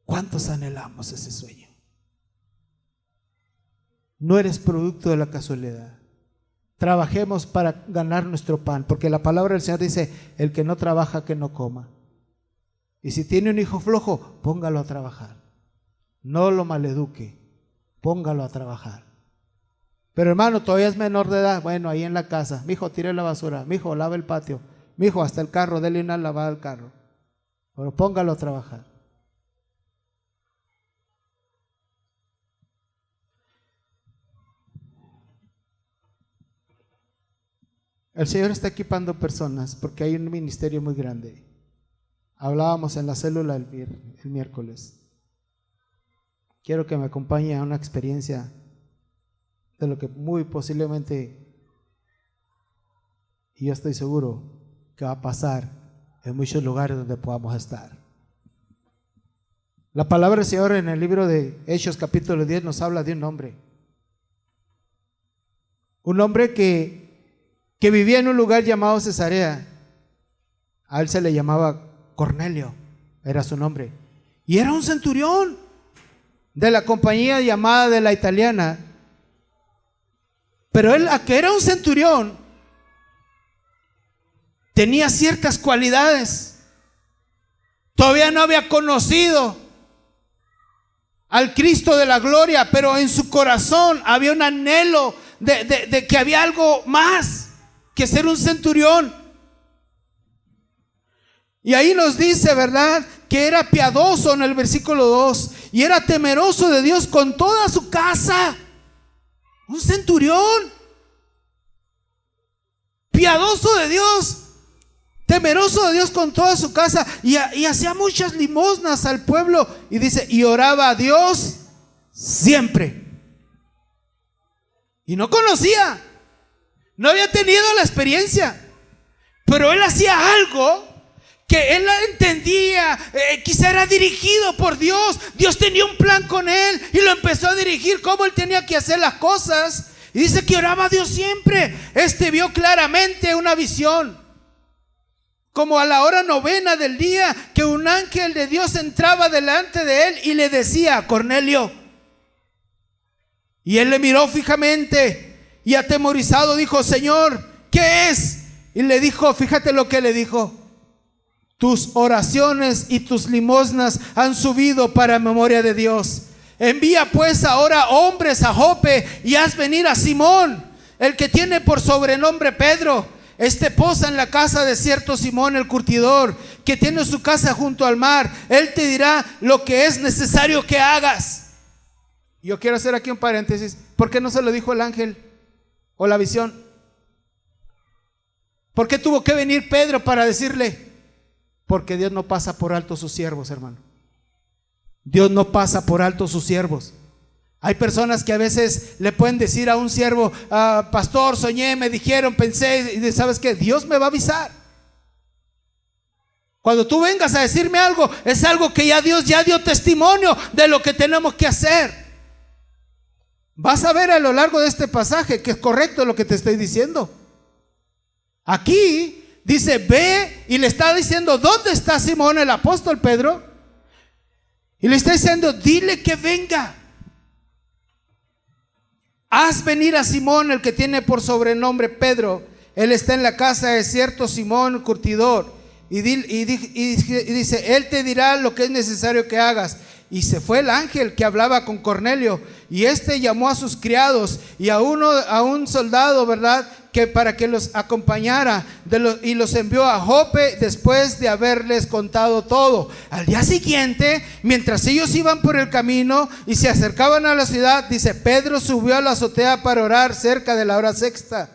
¿Cuántos anhelamos ese sueño? No eres producto de la casualidad. Trabajemos para ganar nuestro pan, porque la palabra del Señor dice: el que no trabaja, que no coma. Y si tiene un hijo flojo, póngalo a trabajar. No lo maleduque, póngalo a trabajar. Pero hermano, todavía es menor de edad. Bueno, ahí en la casa: mijo, tire la basura, mijo, lava el patio, mijo, hasta el carro, dele una lavada al carro. Pero póngalo a trabajar. El Señor está equipando personas porque hay un ministerio muy grande. Hablábamos en la célula el miércoles. Quiero que me acompañe a una experiencia de lo que muy posiblemente, y yo estoy seguro que va a pasar en muchos lugares donde podamos estar. La palabra del Señor en el libro de Hechos capítulo 10 nos habla de un hombre que vivía en un lugar llamado Cesarea, A él se le llamaba Cornelio, era su nombre. Y era un centurión de la compañía llamada de la italiana. Pero él, a que era un centurión, tenía ciertas cualidades. Todavía no había conocido al Cristo de la gloria, pero en su corazón había un anhelo de que había algo más que ser un centurión. Y ahí nos dice, ¿verdad?, que era piadoso en el versículo 2 y era temeroso de Dios con toda su casa. Un centurión piadoso de Dios, temeroso de Dios con toda su casa, y hacía muchas limosnas al pueblo. Y dice, y oraba a Dios siempre. Y no conocía, no había tenido la experiencia, pero él hacía algo que él entendía, quizá era dirigido por Dios. Dios tenía un plan con él y lo empezó a dirigir cómo él tenía que hacer las cosas. Y dice que oraba a Dios siempre. Vio claramente una visión, como a la hora 9 del día, que un ángel de Dios entraba delante de él y le decía, Cornelio. Y él le miró fijamente y atemorizado dijo, Señor, ¿qué es? Y le dijo, fíjate lo que le dijo: tus oraciones y tus limosnas han subido para memoria de Dios. Envía pues ahora hombres a Jope y haz venir a Simón, el que tiene por sobrenombre Pedro. Posa en la casa de cierto Simón el curtidor, que tiene su casa junto al mar. Él te dirá lo que es necesario que hagas. Yo quiero hacer aquí un paréntesis. ¿Por qué no se lo dijo el ángel o la visión? ¿Por qué tuvo que venir Pedro para decirle? Porque Dios no pasa por alto sus siervos, hermano. Dios no pasa por alto sus siervos. Hay personas que a veces le pueden decir a un siervo, pastor, soñé, me dijeron, pensé, y ¿sabes qué? Dios me va a avisar. Cuando tú vengas a decirme algo, es algo que ya Dios ya dio testimonio de lo que tenemos que hacer. Vas a ver a lo largo de este pasaje que es correcto lo que te estoy diciendo. Aquí dice, ve, y le está diciendo, ¿dónde está Simón el apóstol Pedro? Y le está diciendo, dile que venga. Haz venir a Simón, el que tiene por sobrenombre Pedro. Él está en la casa de cierto Simón curtidor. Y dice, él te dirá lo que es necesario que hagas. Y se fue el ángel que hablaba con Cornelio, y llamó a sus criados y a un soldado, ¿verdad?, que para que los acompañara, y los envió a Jope después de haberles contado todo. Al día siguiente, mientras ellos iban por el camino y se acercaban a la ciudad, dice, Pedro subió a la azotea para orar cerca de la hora sexta,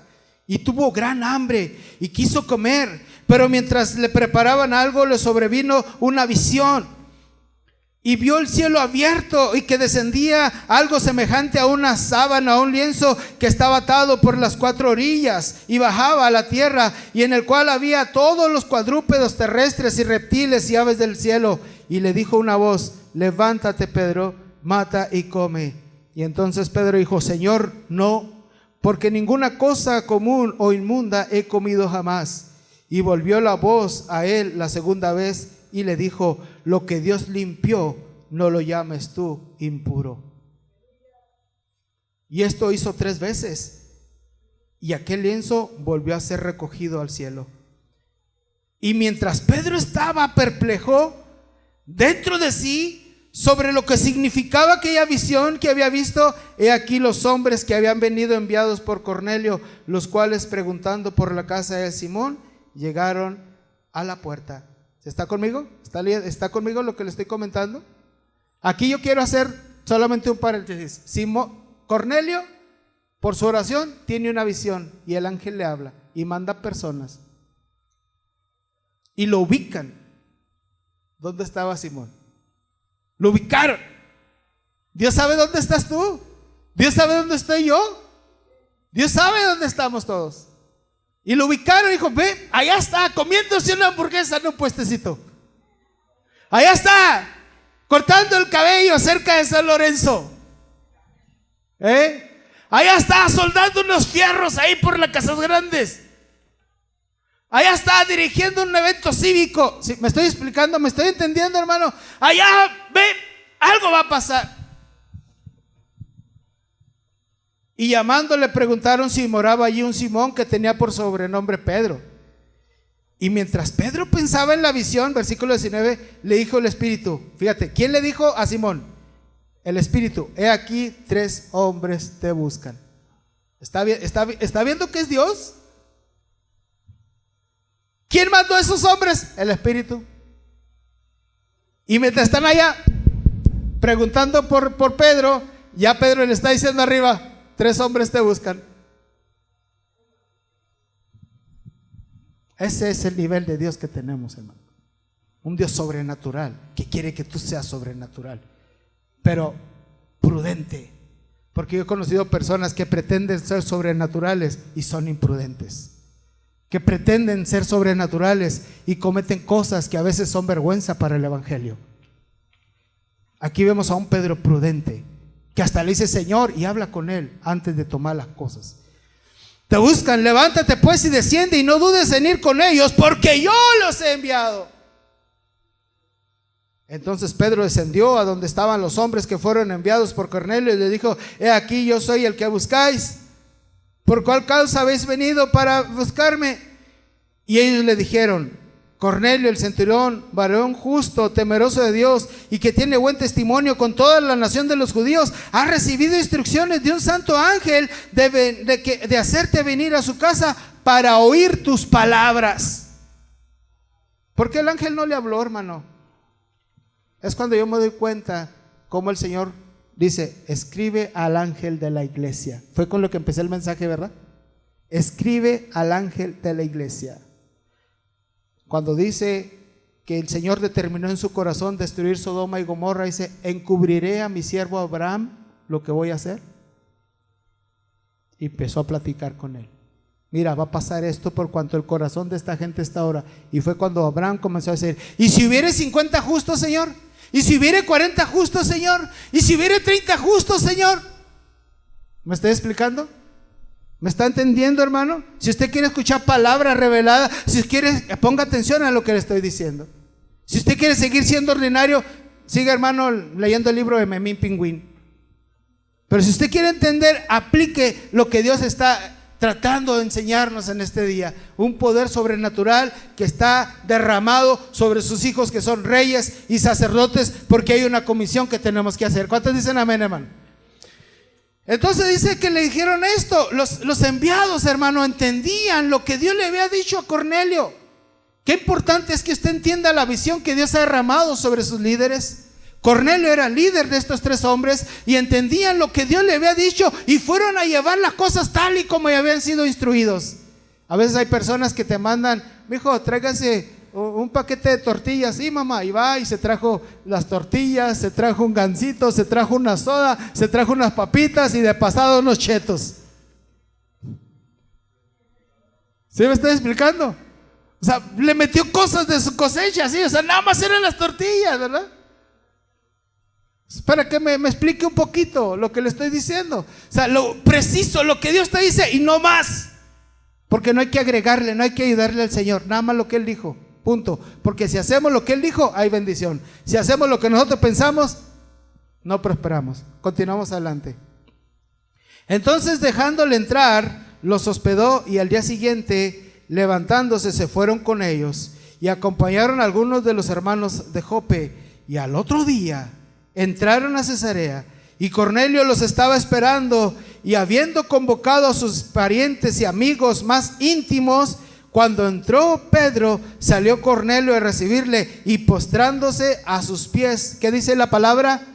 y tuvo gran hambre y quiso comer, pero mientras le preparaban algo, le sobrevino una visión. Y vio el cielo abierto y que descendía algo semejante a una sábana, a un lienzo que estaba atado por las 4 orillas y bajaba a la tierra, y en el cual había todos los cuadrúpedos terrestres y reptiles y aves del cielo. Y le dijo una voz, levántate, Pedro, mata y come. Y entonces Pedro dijo, Señor, no, porque ninguna cosa común o inmunda he comido jamás. Y volvió la voz a él la segunda vez y le dijo, lo que Dios limpió, no lo llames tú impuro. Y esto hizo 3 veces. Y aquel lienzo volvió a ser recogido al cielo. Y mientras Pedro estaba perplejo dentro de sí sobre lo que significaba aquella visión que había visto, he aquí los hombres que habían venido enviados por Cornelio, los cuales preguntando por la casa de Simón, llegaron a la puerta. ¿Está conmigo? ¿Está conmigo lo que le estoy comentando? Aquí yo quiero hacer solamente un paréntesis. Cornelio, por su oración, tiene una visión y el ángel le habla y manda personas y lo ubican. ¿Dónde estaba Simón? Lo ubicaron. Dios sabe dónde estás tú. Dios sabe dónde estoy yo. Dios sabe dónde estamos todos. Y lo ubicaron y dijo, ve, allá está, comiéndose una hamburguesa en un puestecito. Allá está, cortando el cabello cerca de San Lorenzo. Allá está, soldando unos fierros ahí por las Casas Grandes. Allá está dirigiendo un evento cívico. ¿Sí? ¿Me estoy explicando? ¿Me estoy entendiendo, hermano? Allá, ve, algo va a pasar. Y llamando le preguntaron si moraba allí un Simón que tenía por sobrenombre Pedro. Y mientras Pedro pensaba en la visión, versículo 19, le dijo el Espíritu. Fíjate, ¿quién le dijo a Simón? El Espíritu. He aquí 3 hombres te buscan. ¿Está viendo que es Dios? ¿Quién mandó a esos hombres? El Espíritu. Y mientras están allá preguntando por Pedro, ya Pedro le está diciendo arriba, 3 hombres te buscan. Ese es el nivel de Dios que tenemos, hermano. Un Dios sobrenatural, que quiere que tú seas sobrenatural, pero prudente. Porque yo he conocido personas que pretenden ser sobrenaturales y son imprudentes, que pretenden ser sobrenaturales y cometen cosas que a veces son vergüenza para el evangelio. Aquí vemos a un Pedro prudente, que hasta le dice Señor y habla con él antes de tomar las cosas. Te buscan, levántate pues y desciende y no dudes en ir con ellos, porque yo los he enviado. Entonces Pedro descendió a donde estaban los hombres que fueron enviados por Cornelio y le dijo: he aquí, yo soy el que buscáis. ¿Por cuál causa habéis venido para buscarme? Y ellos le dijeron: Cornelio el centurión, varón justo, temeroso de Dios y que tiene buen testimonio con toda la nación de los judíos, ha recibido instrucciones de un santo ángel de hacerte venir a su casa para oír tus palabras. ¿Por qué el ángel no le habló, hermano? Es cuando yo me doy cuenta cómo el Señor dice: escribe al ángel de la iglesia. Fue con lo que empecé el mensaje, ¿verdad? Escribe al ángel de la iglesia. Cuando dice que el Señor determinó en su corazón destruir Sodoma y Gomorra, dice: encubriré a mi siervo Abraham lo que voy a hacer. Y empezó a platicar con él. Mira, va a pasar esto por cuanto el corazón de esta gente está ahora. Y fue cuando Abraham comenzó a decir: ¿y si hubiere 50 justos, Señor? ¿Y si hubiere 40 justos, Señor? ¿Y si hubiere 30 justos, Señor? ¿Me estoy explicando? ¿Me está entendiendo, hermano? Si usted quiere escuchar palabra revelada, si quiere, ponga atención a lo que le estoy diciendo. Si usted quiere seguir siendo ordinario, siga, hermano, leyendo el libro de Memín Pingüín. Pero si usted quiere entender, aplique lo que Dios está tratando de enseñarnos en este día. Un poder sobrenatural que está derramado sobre sus hijos que son reyes y sacerdotes, porque hay una comisión que tenemos que hacer. ¿Cuántos dicen amén, hermano? Entonces dice que le dijeron esto. Los enviados, hermano, entendían lo que Dios le había dicho a Cornelio. Qué importante es que usted entienda la visión que Dios ha derramado sobre sus líderes. Cornelio era líder de estos 3 hombres y entendían lo que Dios le había dicho y fueron a llevar las cosas tal y como habían sido instruidos. A veces hay personas que te mandan: mijo, tráigase un paquete de tortillas. Sí, mamá, y va y se trajo las tortillas, se trajo un gansito, se trajo una soda, se trajo unas papitas y de pasado unos chetos. ¿Sí me estoy explicando? O sea, le metió cosas de su cosecha, ¿sí? O sea, nada más eran las tortillas, ¿verdad? Para que me explique un poquito lo que le estoy diciendo. O sea, lo preciso, lo que Dios te dice y no más. Porque no hay que agregarle, no hay que ayudarle al Señor, nada más lo que Él dijo. Punto. Porque si hacemos lo que Él dijo, hay bendición. Si hacemos lo que nosotros pensamos, no prosperamos. Continuamos adelante. Entonces, dejándole entrar, los hospedó y al día siguiente, levantándose, se fueron con ellos y acompañaron a algunos de los hermanos de Jope. Y al otro día entraron a Cesarea y Cornelio los estaba esperando, y habiendo convocado a sus parientes y amigos más íntimos, cuando entró Pedro, salió Cornelio a recibirle y postrándose a sus pies. ¿Qué dice la palabra?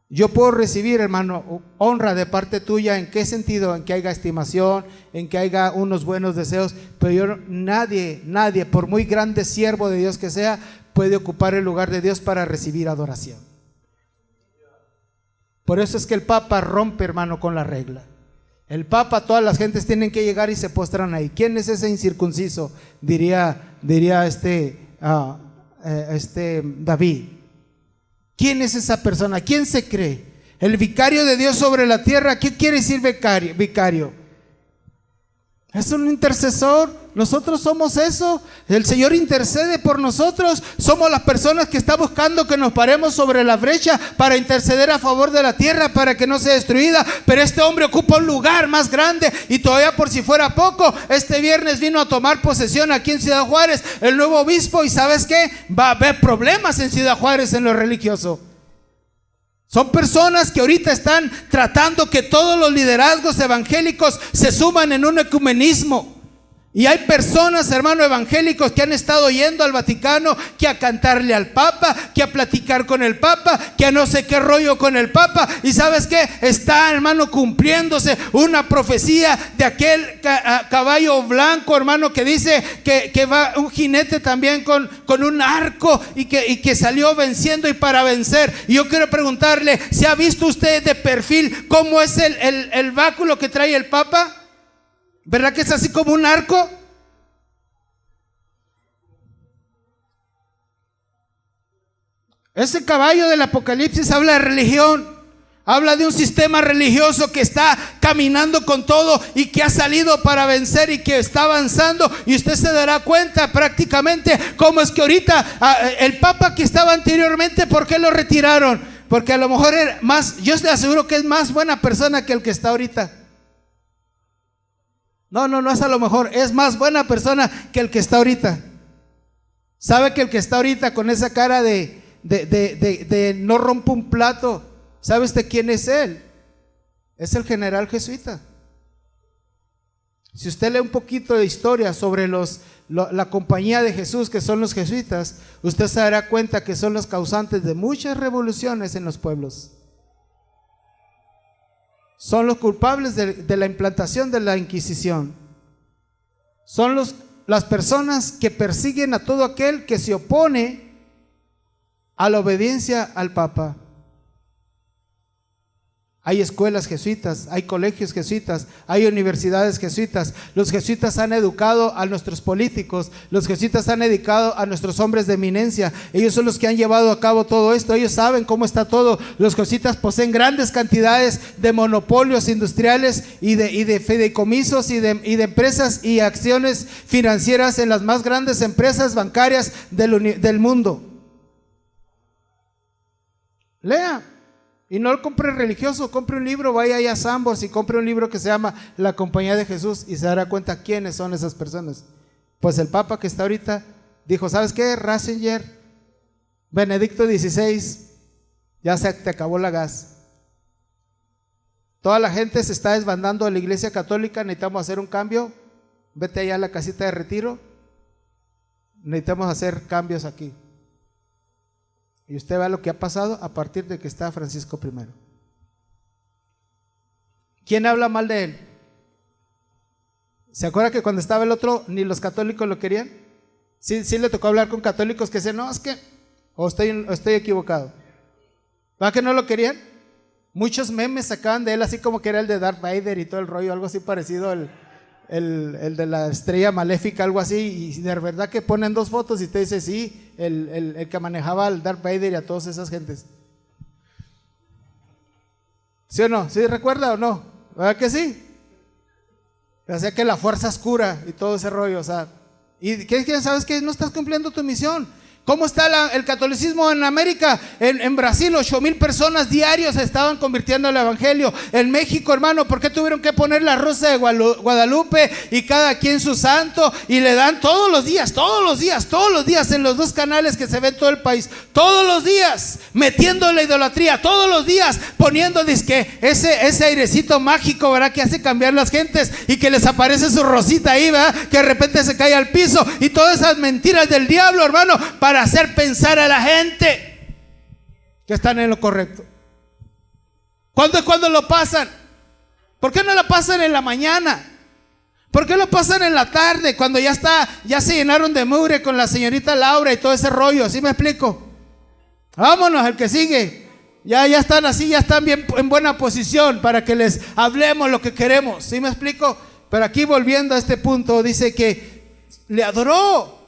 Yo puedo recibir, hermano, honra de parte tuya. ¿En qué sentido? En que haya estimación, en que haya unos buenos deseos. Pero nadie, por muy grande siervo de Dios que sea, puede ocupar el lugar de Dios para recibir adoración. Por eso es que el Papa rompe, hermano, con la regla. El Papa, todas las gentes tienen que llegar y se postran ahí. ¿Quién es ese incircunciso? Diría David. ¿Quién es esa persona? ¿Quién se cree? El vicario de Dios sobre la tierra. ¿Qué quiere decir vicario? Es un intercesor. Nosotros somos eso. El Señor intercede por nosotros. Somos las personas que está buscando que nos paremos sobre la brecha para interceder a favor de la tierra para que no sea destruida. Pero este hombre ocupa un lugar más grande. Y todavía, por si fuera poco, este viernes vino a tomar posesión aquí en Ciudad Juárez el nuevo obispo. Y ¿sabes qué? Va a haber problemas en Ciudad Juárez en lo religioso. Son personas que ahorita están tratando que todos los liderazgos evangélicos se suman en un ecumenismo. Y hay personas, hermanos evangélicos, que han estado yendo al Vaticano, que a cantarle al Papa, que a platicar con el Papa, que a no sé qué rollo con el Papa. Y ¿sabes qué? Está, hermano, cumpliéndose una profecía de aquel caballo blanco, hermano, que dice que va un jinete también con un arco y que salió venciendo y para vencer. Y yo quiero preguntarle, ¿se ha visto usted de perfil cómo es el báculo que trae el Papa? ¿Verdad que es así como un arco? Ese caballo del Apocalipsis habla de religión, habla de un sistema religioso que está caminando con todo y que ha salido para vencer y que está avanzando. Y usted se dará cuenta prácticamente cómo es que ahorita el Papa que estaba anteriormente, ¿por qué lo retiraron? Porque a lo mejor era más, yo le aseguro que es más buena persona que el que está ahorita. No es a lo mejor, es más buena persona que el que está ahorita. ¿Sabe que el que está ahorita con esa cara de no rompo un plato? ¿Sabe usted quién es él? Es el general jesuita. Si usted lee un poquito de historia sobre la compañía de Jesús, que son los jesuitas, usted se dará cuenta que son los causantes de muchas revoluciones en los pueblos. Son los culpables de la implantación de la Inquisición. Son las personas que persiguen a todo aquel que se opone a la obediencia al Papa. Hay escuelas jesuitas, hay colegios jesuitas, hay universidades jesuitas. Los jesuitas han educado a nuestros políticos, los jesuitas han educado a nuestros hombres de eminencia. Ellos son los que han llevado a cabo todo esto, ellos saben cómo está todo. Los jesuitas poseen grandes cantidades de monopolios industriales y de fideicomisos y de empresas y acciones financieras en las más grandes empresas bancarias del mundo. Lea. Y no lo compre religioso, compre un libro, vaya allá a Sambors y compre un libro que se llama La Compañía de Jesús y se dará cuenta quiénes son esas personas. Pues el Papa que está ahorita dijo, ¿sabes qué? Ratzinger, Benedicto XVI, ya se te acabó la gas. Toda la gente se está desbandando de la Iglesia Católica, necesitamos hacer un cambio. Vete allá a la casita de retiro, necesitamos hacer cambios aquí. Y usted ve lo que ha pasado a partir de que está Francisco I. ¿Quién habla mal de él? ¿Se acuerda que cuando estaba el otro ni los católicos lo querían? Sí le tocó hablar con católicos que decían, no, es que, o estoy equivocado. ¿Va que no lo querían? Muchos memes sacaban de él así como que era el de Darth Vader y todo el rollo, algo así parecido el de la estrella maléfica, algo así, y de verdad que ponen dos fotos y te dice, sí, el que manejaba al Darth Vader y a todas esas gentes. ¿Sí o no? ¿Sí recuerda o no? ¿Verdad que sí? O sea que la fuerza oscura y todo ese rollo, o sea, ¿y qué sabes que no estás cumpliendo tu misión? ¿Cómo está el catolicismo en América? En Brasil 8,000 personas diarios se estaban convirtiendo al evangelio. En México, hermano, ¿por qué tuvieron que poner la rosa de Guadalupe y cada quien su santo? Y le dan todos los días en los dos canales que se ven en todo el país, todos los días metiendo la idolatría, todos los días poniendo disque ese airecito mágico, ¿verdad? Que hace cambiar las gentes y que les aparece su rosita ahí, ¿verdad? Que de repente se cae al piso y todas esas mentiras del diablo, hermano, para hacer pensar a la gente que están en lo correcto. ¿Cuándo es cuando lo pasan? ¿Por qué no lo pasan en la mañana? ¿Por qué lo pasan en la tarde cuando ya se llenaron de mugre con la señorita Laura y todo ese rollo? ¿Sí me explico? Vámonos, el que sigue. Ya están así, ya están bien en buena posición para que les hablemos lo que queremos. ¿Sí me explico? Pero aquí volviendo a este punto, dice que le adoró.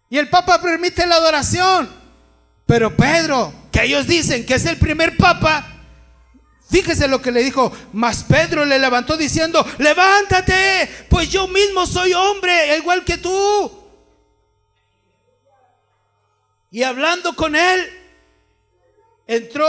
Y el Papa permite la adoración. Pero Pedro, que ellos dicen que es el primer Papa, Fíjese lo que le dijo. Mas Pedro le levantó diciendo: levántate, pues yo mismo soy hombre, igual que tú. Y hablando con él, entró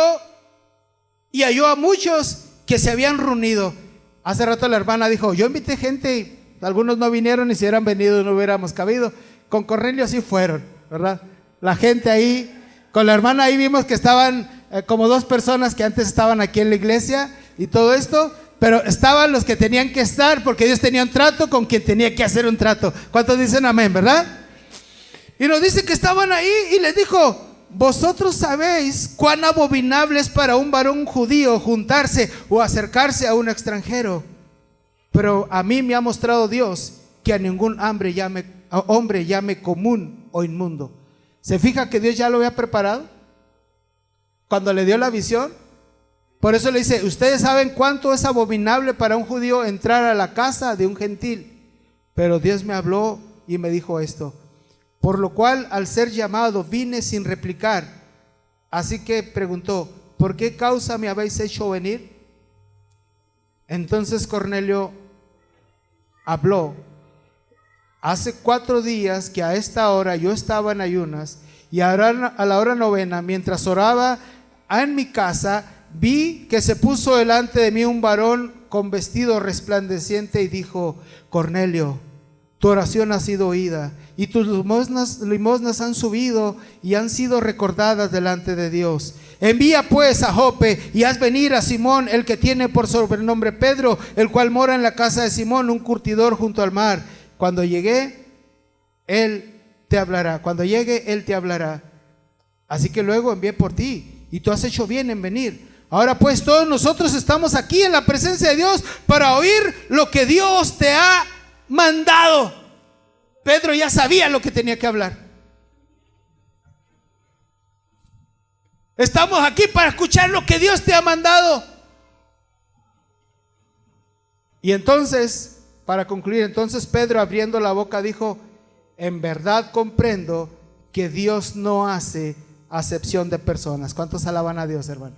y halló a muchos que se habían reunido. Hace rato la hermana dijo: yo invité gente y algunos no vinieron, y si hubieran venido no hubiéramos cabido. Con Cornelio sí fueron, ¿verdad? La gente ahí, con la hermana ahí vimos que estaban como 2 personas que antes estaban aquí en la iglesia y todo esto, pero estaban los que tenían que estar, porque Dios tenía un trato con quien tenía que hacer un trato. ¿Cuántos dicen amén, verdad? Y nos dice que estaban ahí y les dijo: vosotros sabéis cuán abominable es para un varón judío juntarse o acercarse a un extranjero, pero a mí me ha mostrado Dios que a ningún hombre llame común o inmundo. ¿Se fija que Dios ya lo había preparado cuando le dio la visión? Por eso le dice: ustedes saben cuánto es abominable para un judío entrar a la casa de un gentil, pero Dios me habló y me dijo esto, por lo cual al ser llamado vine sin replicar. Así que preguntó: ¿por qué causa me habéis hecho venir? Entonces Cornelio habló: hace 4 días que a esta hora yo estaba en ayunas, y ahora a la hora 9, mientras oraba en mi casa, vi que se puso delante de mí un varón con vestido resplandeciente y dijo: Cornelio, tu oración ha sido oída, y tus limosnas han subido y han sido recordadas delante de Dios. Envía pues a Jope y haz venir a Simón, el que tiene por sobrenombre Pedro, el cual mora en la casa de Simón, un curtidor junto al mar. Cuando llegue, él te hablará. Cuando llegue, él te hablará. Así que luego envié por ti, y tú has hecho bien en venir. Ahora pues todos nosotros estamos aquí en la presencia de Dios para oír lo que Dios te ha mandado. Pedro ya sabía lo que tenía que hablar. Estamos aquí para escuchar lo que Dios te ha mandado. Y entonces, para concluir, entonces Pedro, abriendo la boca, dijo: en verdad comprendo que Dios no hace acepción de personas. ¿Cuántos alaban a Dios, hermano?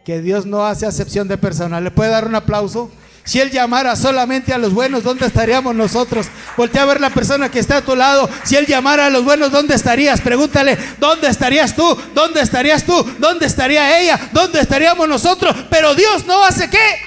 Que Dios no hace acepción de personas. ¿Le puede dar un aplauso? Si Él llamara solamente a los buenos, ¿dónde estaríamos nosotros? Voltea a ver la persona que está a tu lado. Si Él llamara a los buenos, ¿dónde estarías? Pregúntale: ¿dónde estarías tú? ¿Dónde estarías tú? ¿Dónde estaría ella? ¿Dónde estaríamos nosotros? Pero Dios no hace ¿qué?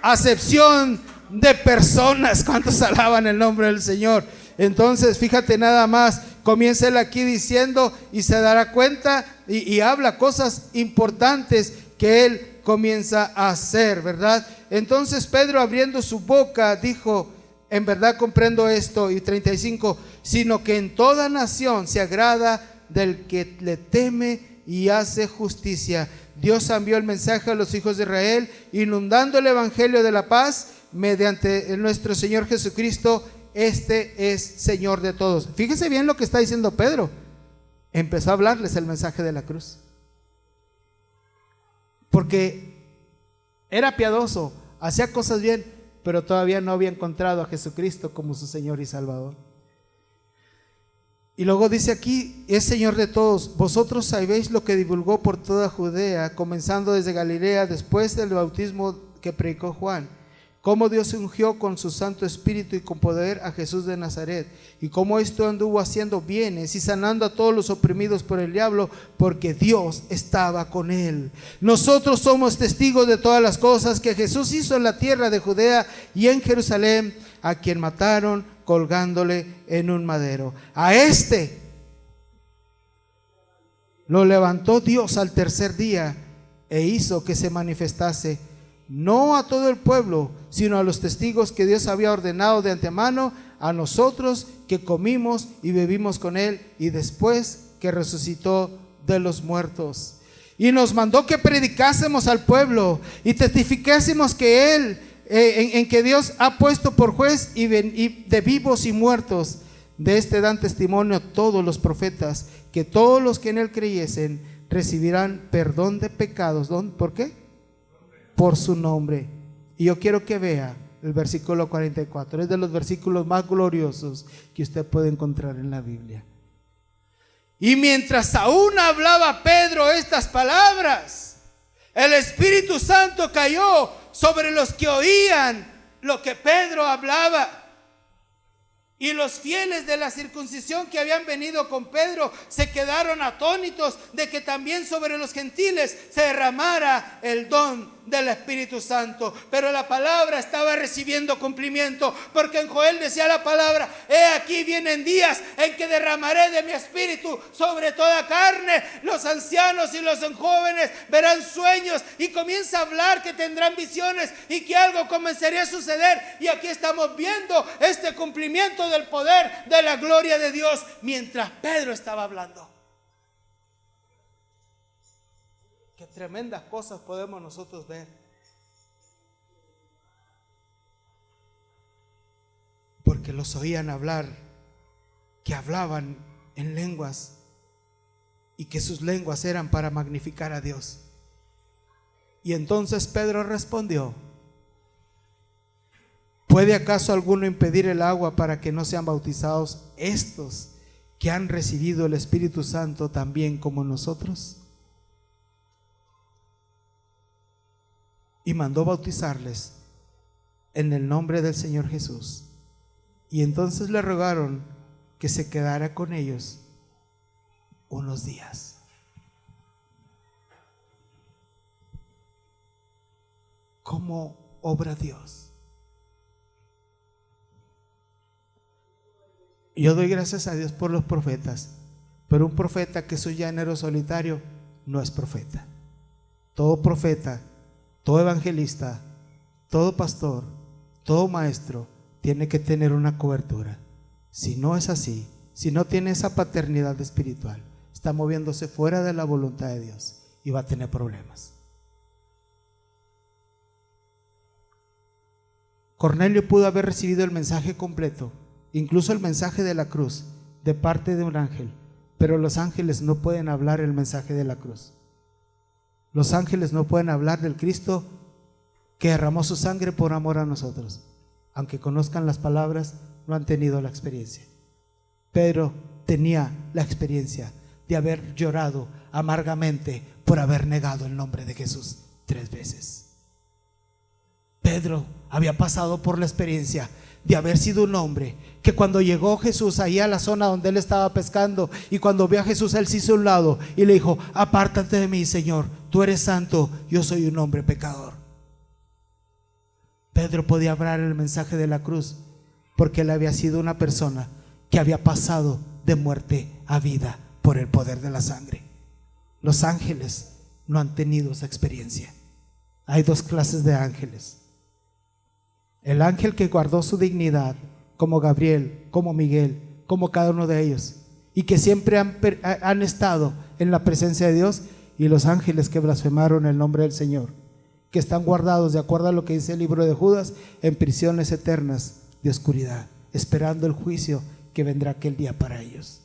Acepción de personas. ¿Cuántos alaban el nombre del Señor? Entonces fíjate nada más, comienza él aquí diciendo, y se dará cuenta y habla cosas importantes que él comienza a hacer, ¿verdad? Entonces Pedro, abriendo su boca, dijo: en verdad comprendo esto. Y 35, sino que en toda nación se agrada del que le teme y hace justicia. Dios envió el mensaje a los hijos de Israel, inundando el evangelio de la paz mediante nuestro Señor Jesucristo. Este es Señor de todos. Fíjese bien lo que está diciendo Pedro. Empezó a hablarles el mensaje de la cruz, porque era piadoso, hacía cosas bien, pero todavía no había encontrado a Jesucristo como su Señor y Salvador. Y luego dice aquí: es Señor de todos. Vosotros sabéis lo que divulgó por toda Judea, comenzando desde Galilea, después del bautismo que predicó Juan, cómo Dios ungió con su Santo Espíritu y con poder a Jesús de Nazaret, y cómo esto anduvo haciendo bienes y sanando a todos los oprimidos por el diablo, porque Dios estaba con él. Nosotros somos testigos de todas las cosas que Jesús hizo en la tierra de Judea y en Jerusalén, a quien mataron colgándole en un madero. A este lo levantó Dios al tercer día e hizo que se manifestase, no a todo el pueblo, sino a los testigos que Dios había ordenado de antemano, a nosotros que comimos y bebimos con él, y después que resucitó de los muertos. Y nos mandó que predicásemos al pueblo y testificásemos que él, en que Dios ha puesto por juez y de vivos y muertos. De este dan testimonio todos los profetas, que todos los que en él creyesen recibirán perdón de pecados. ¿Por qué? Por su nombre. Y yo quiero que vea el versículo 44. Es de los versículos más gloriosos que usted puede encontrar en la Biblia. Y mientras aún hablaba Pedro estas palabras, El Espíritu Santo cayó sobre los que oían lo que Pedro hablaba. Y los fieles de la circuncisión que habían venido con Pedro se quedaron atónitos de que también sobre los gentiles se derramara el don del Espíritu Santo. Pero la palabra estaba recibiendo cumplimiento, porque en Joel decía la palabra: he aquí vienen días en que derramaré de mi espíritu sobre toda carne. Los ancianos y los jóvenes verán sueños, y comienza a hablar que tendrán visiones y que algo comenzaría a suceder. Y aquí estamos viendo este cumplimiento del poder de la gloria de Dios mientras Pedro estaba hablando. Qué tremendas cosas podemos nosotros ver. Porque los oían hablar, que hablaban en lenguas y que sus lenguas eran para magnificar a Dios. Y entonces Pedro respondió: ¿puede acaso alguno impedir el agua para que no sean bautizados estos que han recibido el Espíritu Santo también como nosotros? Y mandó bautizarles en el nombre del Señor Jesús. Y entonces le rogaron que se quedara con ellos unos días. ¿Cómo obra Dios? Yo doy gracias a Dios por los profetas, pero un profeta que es un llanero solitario no es profeta. Todo profeta, todo evangelista, todo pastor, todo maestro tiene que tener una cobertura. Si no es así, si no tiene esa paternidad espiritual, está moviéndose fuera de la voluntad de Dios y va a tener problemas. Cornelio pudo haber recibido el mensaje completo, incluso el mensaje de la cruz, de parte de un ángel, pero los ángeles no pueden hablar el mensaje de la cruz. Los ángeles no pueden hablar del Cristo que derramó su sangre por amor a nosotros. Aunque conozcan las palabras, no han tenido la experiencia. Pedro tenía la experiencia de haber llorado amargamente por haber negado el nombre de Jesús 3 veces. Pedro había pasado por la experiencia de haber sido un hombre que cuando llegó Jesús ahí a la zona donde él estaba pescando, y cuando vio a Jesús, él se hizo a un lado y le dijo: apártate de mí, Señor, tú eres santo, yo soy un hombre pecador. Pedro podía hablar el mensaje de la cruz porque él había sido una persona que había pasado de muerte a vida por el poder de la sangre. Los ángeles no han tenido esa experiencia. Hay 2 clases de ángeles: el ángel que guardó su dignidad, como Gabriel, como Miguel, como cada uno de ellos, y que siempre han estado en la presencia de Dios, y los ángeles que blasfemaron el nombre del Señor, que están guardados, de acuerdo a lo que dice el libro de Judas, en prisiones eternas de oscuridad, esperando el juicio que vendrá aquel día para ellos.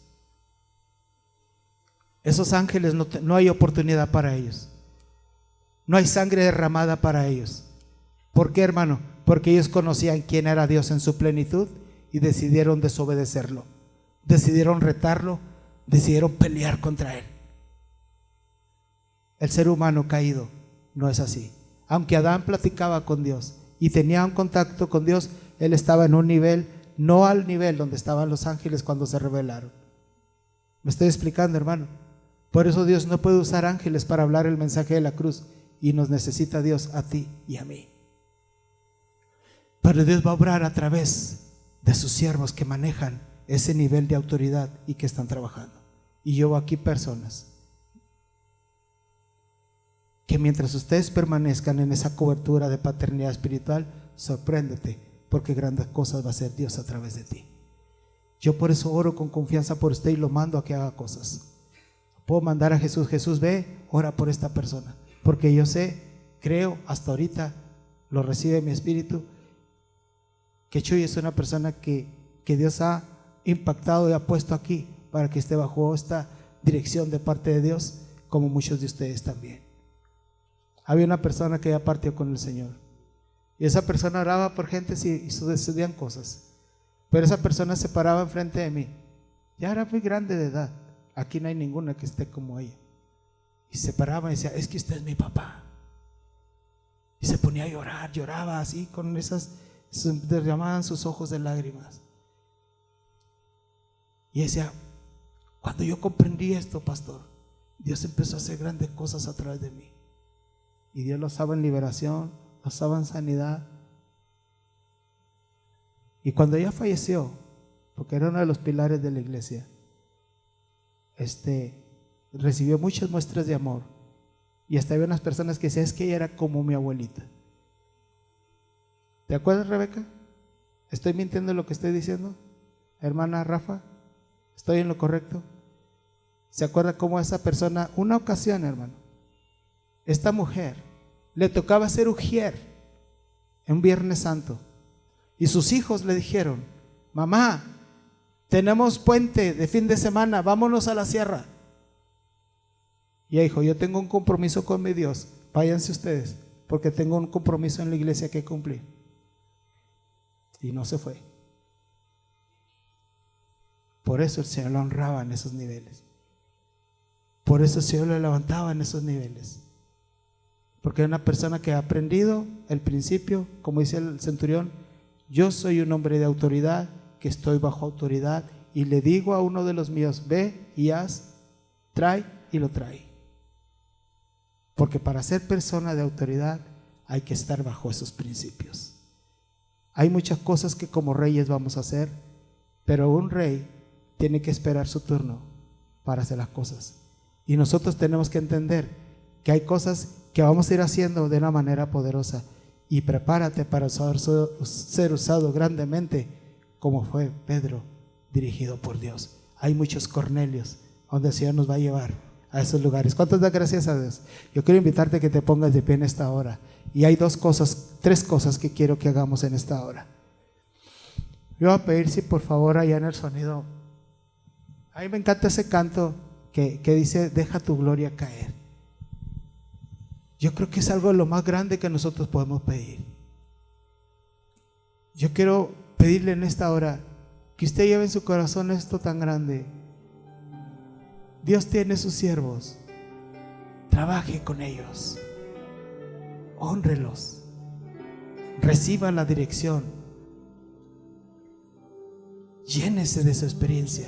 Esos ángeles no hay oportunidad para ellos, no hay sangre derramada para ellos. ¿Por qué, hermano? Porque ellos conocían quién era Dios en su plenitud y decidieron desobedecerlo, decidieron retarlo, decidieron pelear contra él. El ser humano caído no es así. Aunque Adán platicaba con Dios y tenía un contacto con Dios, él estaba en un nivel, no al nivel donde estaban los ángeles cuando se rebelaron. ¿Me estoy explicando, hermano? Por eso Dios no puede usar ángeles para hablar el mensaje de la cruz, y nos necesita Dios a ti y a mí. Pero Dios va a obrar a través de sus siervos que manejan ese nivel de autoridad y que están trabajando. Y yo aquí personas que mientras ustedes permanezcan en esa cobertura de paternidad espiritual, sorpréndete, porque grandes cosas va a hacer Dios a través de ti. Yo por eso oro con confianza por usted y lo mando a que haga cosas. Puedo mandar a Jesús: Jesús, ve, ora por esta persona, porque yo sé, creo, hasta ahorita lo recibe mi espíritu, que Chuy es una persona que Dios ha impactado y ha puesto aquí para que esté bajo esta dirección de parte de Dios, como muchos de ustedes también. Había una persona que ya partió con el Señor, y esa persona oraba por gente y sucedían cosas, pero esa persona se paraba enfrente de mí. Ya era muy grande de edad, aquí no hay ninguna que esté como ella, y se paraba y decía: es que usted es mi papá. Y se ponía a llorar, lloraba así con esas, se derramaban sus ojos de lágrimas. Y decía, cuando yo comprendí esto, pastor, Dios empezó a hacer grandes cosas a través de mí. Y Dios lo usaba en liberación, lo usaba en sanidad. Y cuando ella falleció, porque era uno de los pilares de la iglesia, recibió muchas muestras de amor. Y hasta había unas personas que decían, es que ella era como mi abuelita. ¿Te acuerdas, Rebeca? ¿Estoy mintiendo en lo que estoy diciendo? Hermana Rafa, ¿estoy en lo correcto? ¿Se acuerda cómo esa persona, una ocasión, hermano, esta mujer le tocaba ser ujier en un Viernes Santo, y sus hijos le dijeron, mamá, tenemos puente de fin de semana, vámonos a la sierra. Y ella dijo, yo tengo un compromiso con mi Dios, váyanse ustedes, porque tengo un compromiso en la iglesia que cumplir. Y no se fue. Por eso el Señor lo honraba en esos niveles. Por eso el Señor lo levantaba en esos niveles. Porque era una persona que ha aprendido el principio, como dice el centurión, yo soy un hombre de autoridad, que estoy bajo autoridad, y le digo a uno de los míos, ve y haz, trae, y lo trae. Porque para ser persona de autoridad hay que estar bajo esos principios. Hay muchas cosas que como reyes vamos a hacer, pero un rey tiene que esperar su turno para hacer las cosas. Y nosotros tenemos que entender que hay cosas que vamos a ir haciendo de una manera poderosa. Y prepárate para ser usado grandemente, como fue Pedro, dirigido por Dios. Hay muchos Cornelios donde el Señor nos va a llevar a esos lugares. ¿Cuántos da gracias a Dios? Yo quiero invitarte a que te pongas de pie en esta hora. Y hay tres cosas que quiero que hagamos en esta hora. Yo voy a pedir si por favor allá en el sonido, a mí me encanta ese canto que dice, deja tu gloria caer. Yo creo que es algo de lo más grande que nosotros podemos pedir. Yo quiero pedirle en esta hora que usted lleve en su corazón esto tan grande. Dios tiene sus siervos, trabaje con ellos, hónrelos, reciba la dirección, llénese de su experiencia.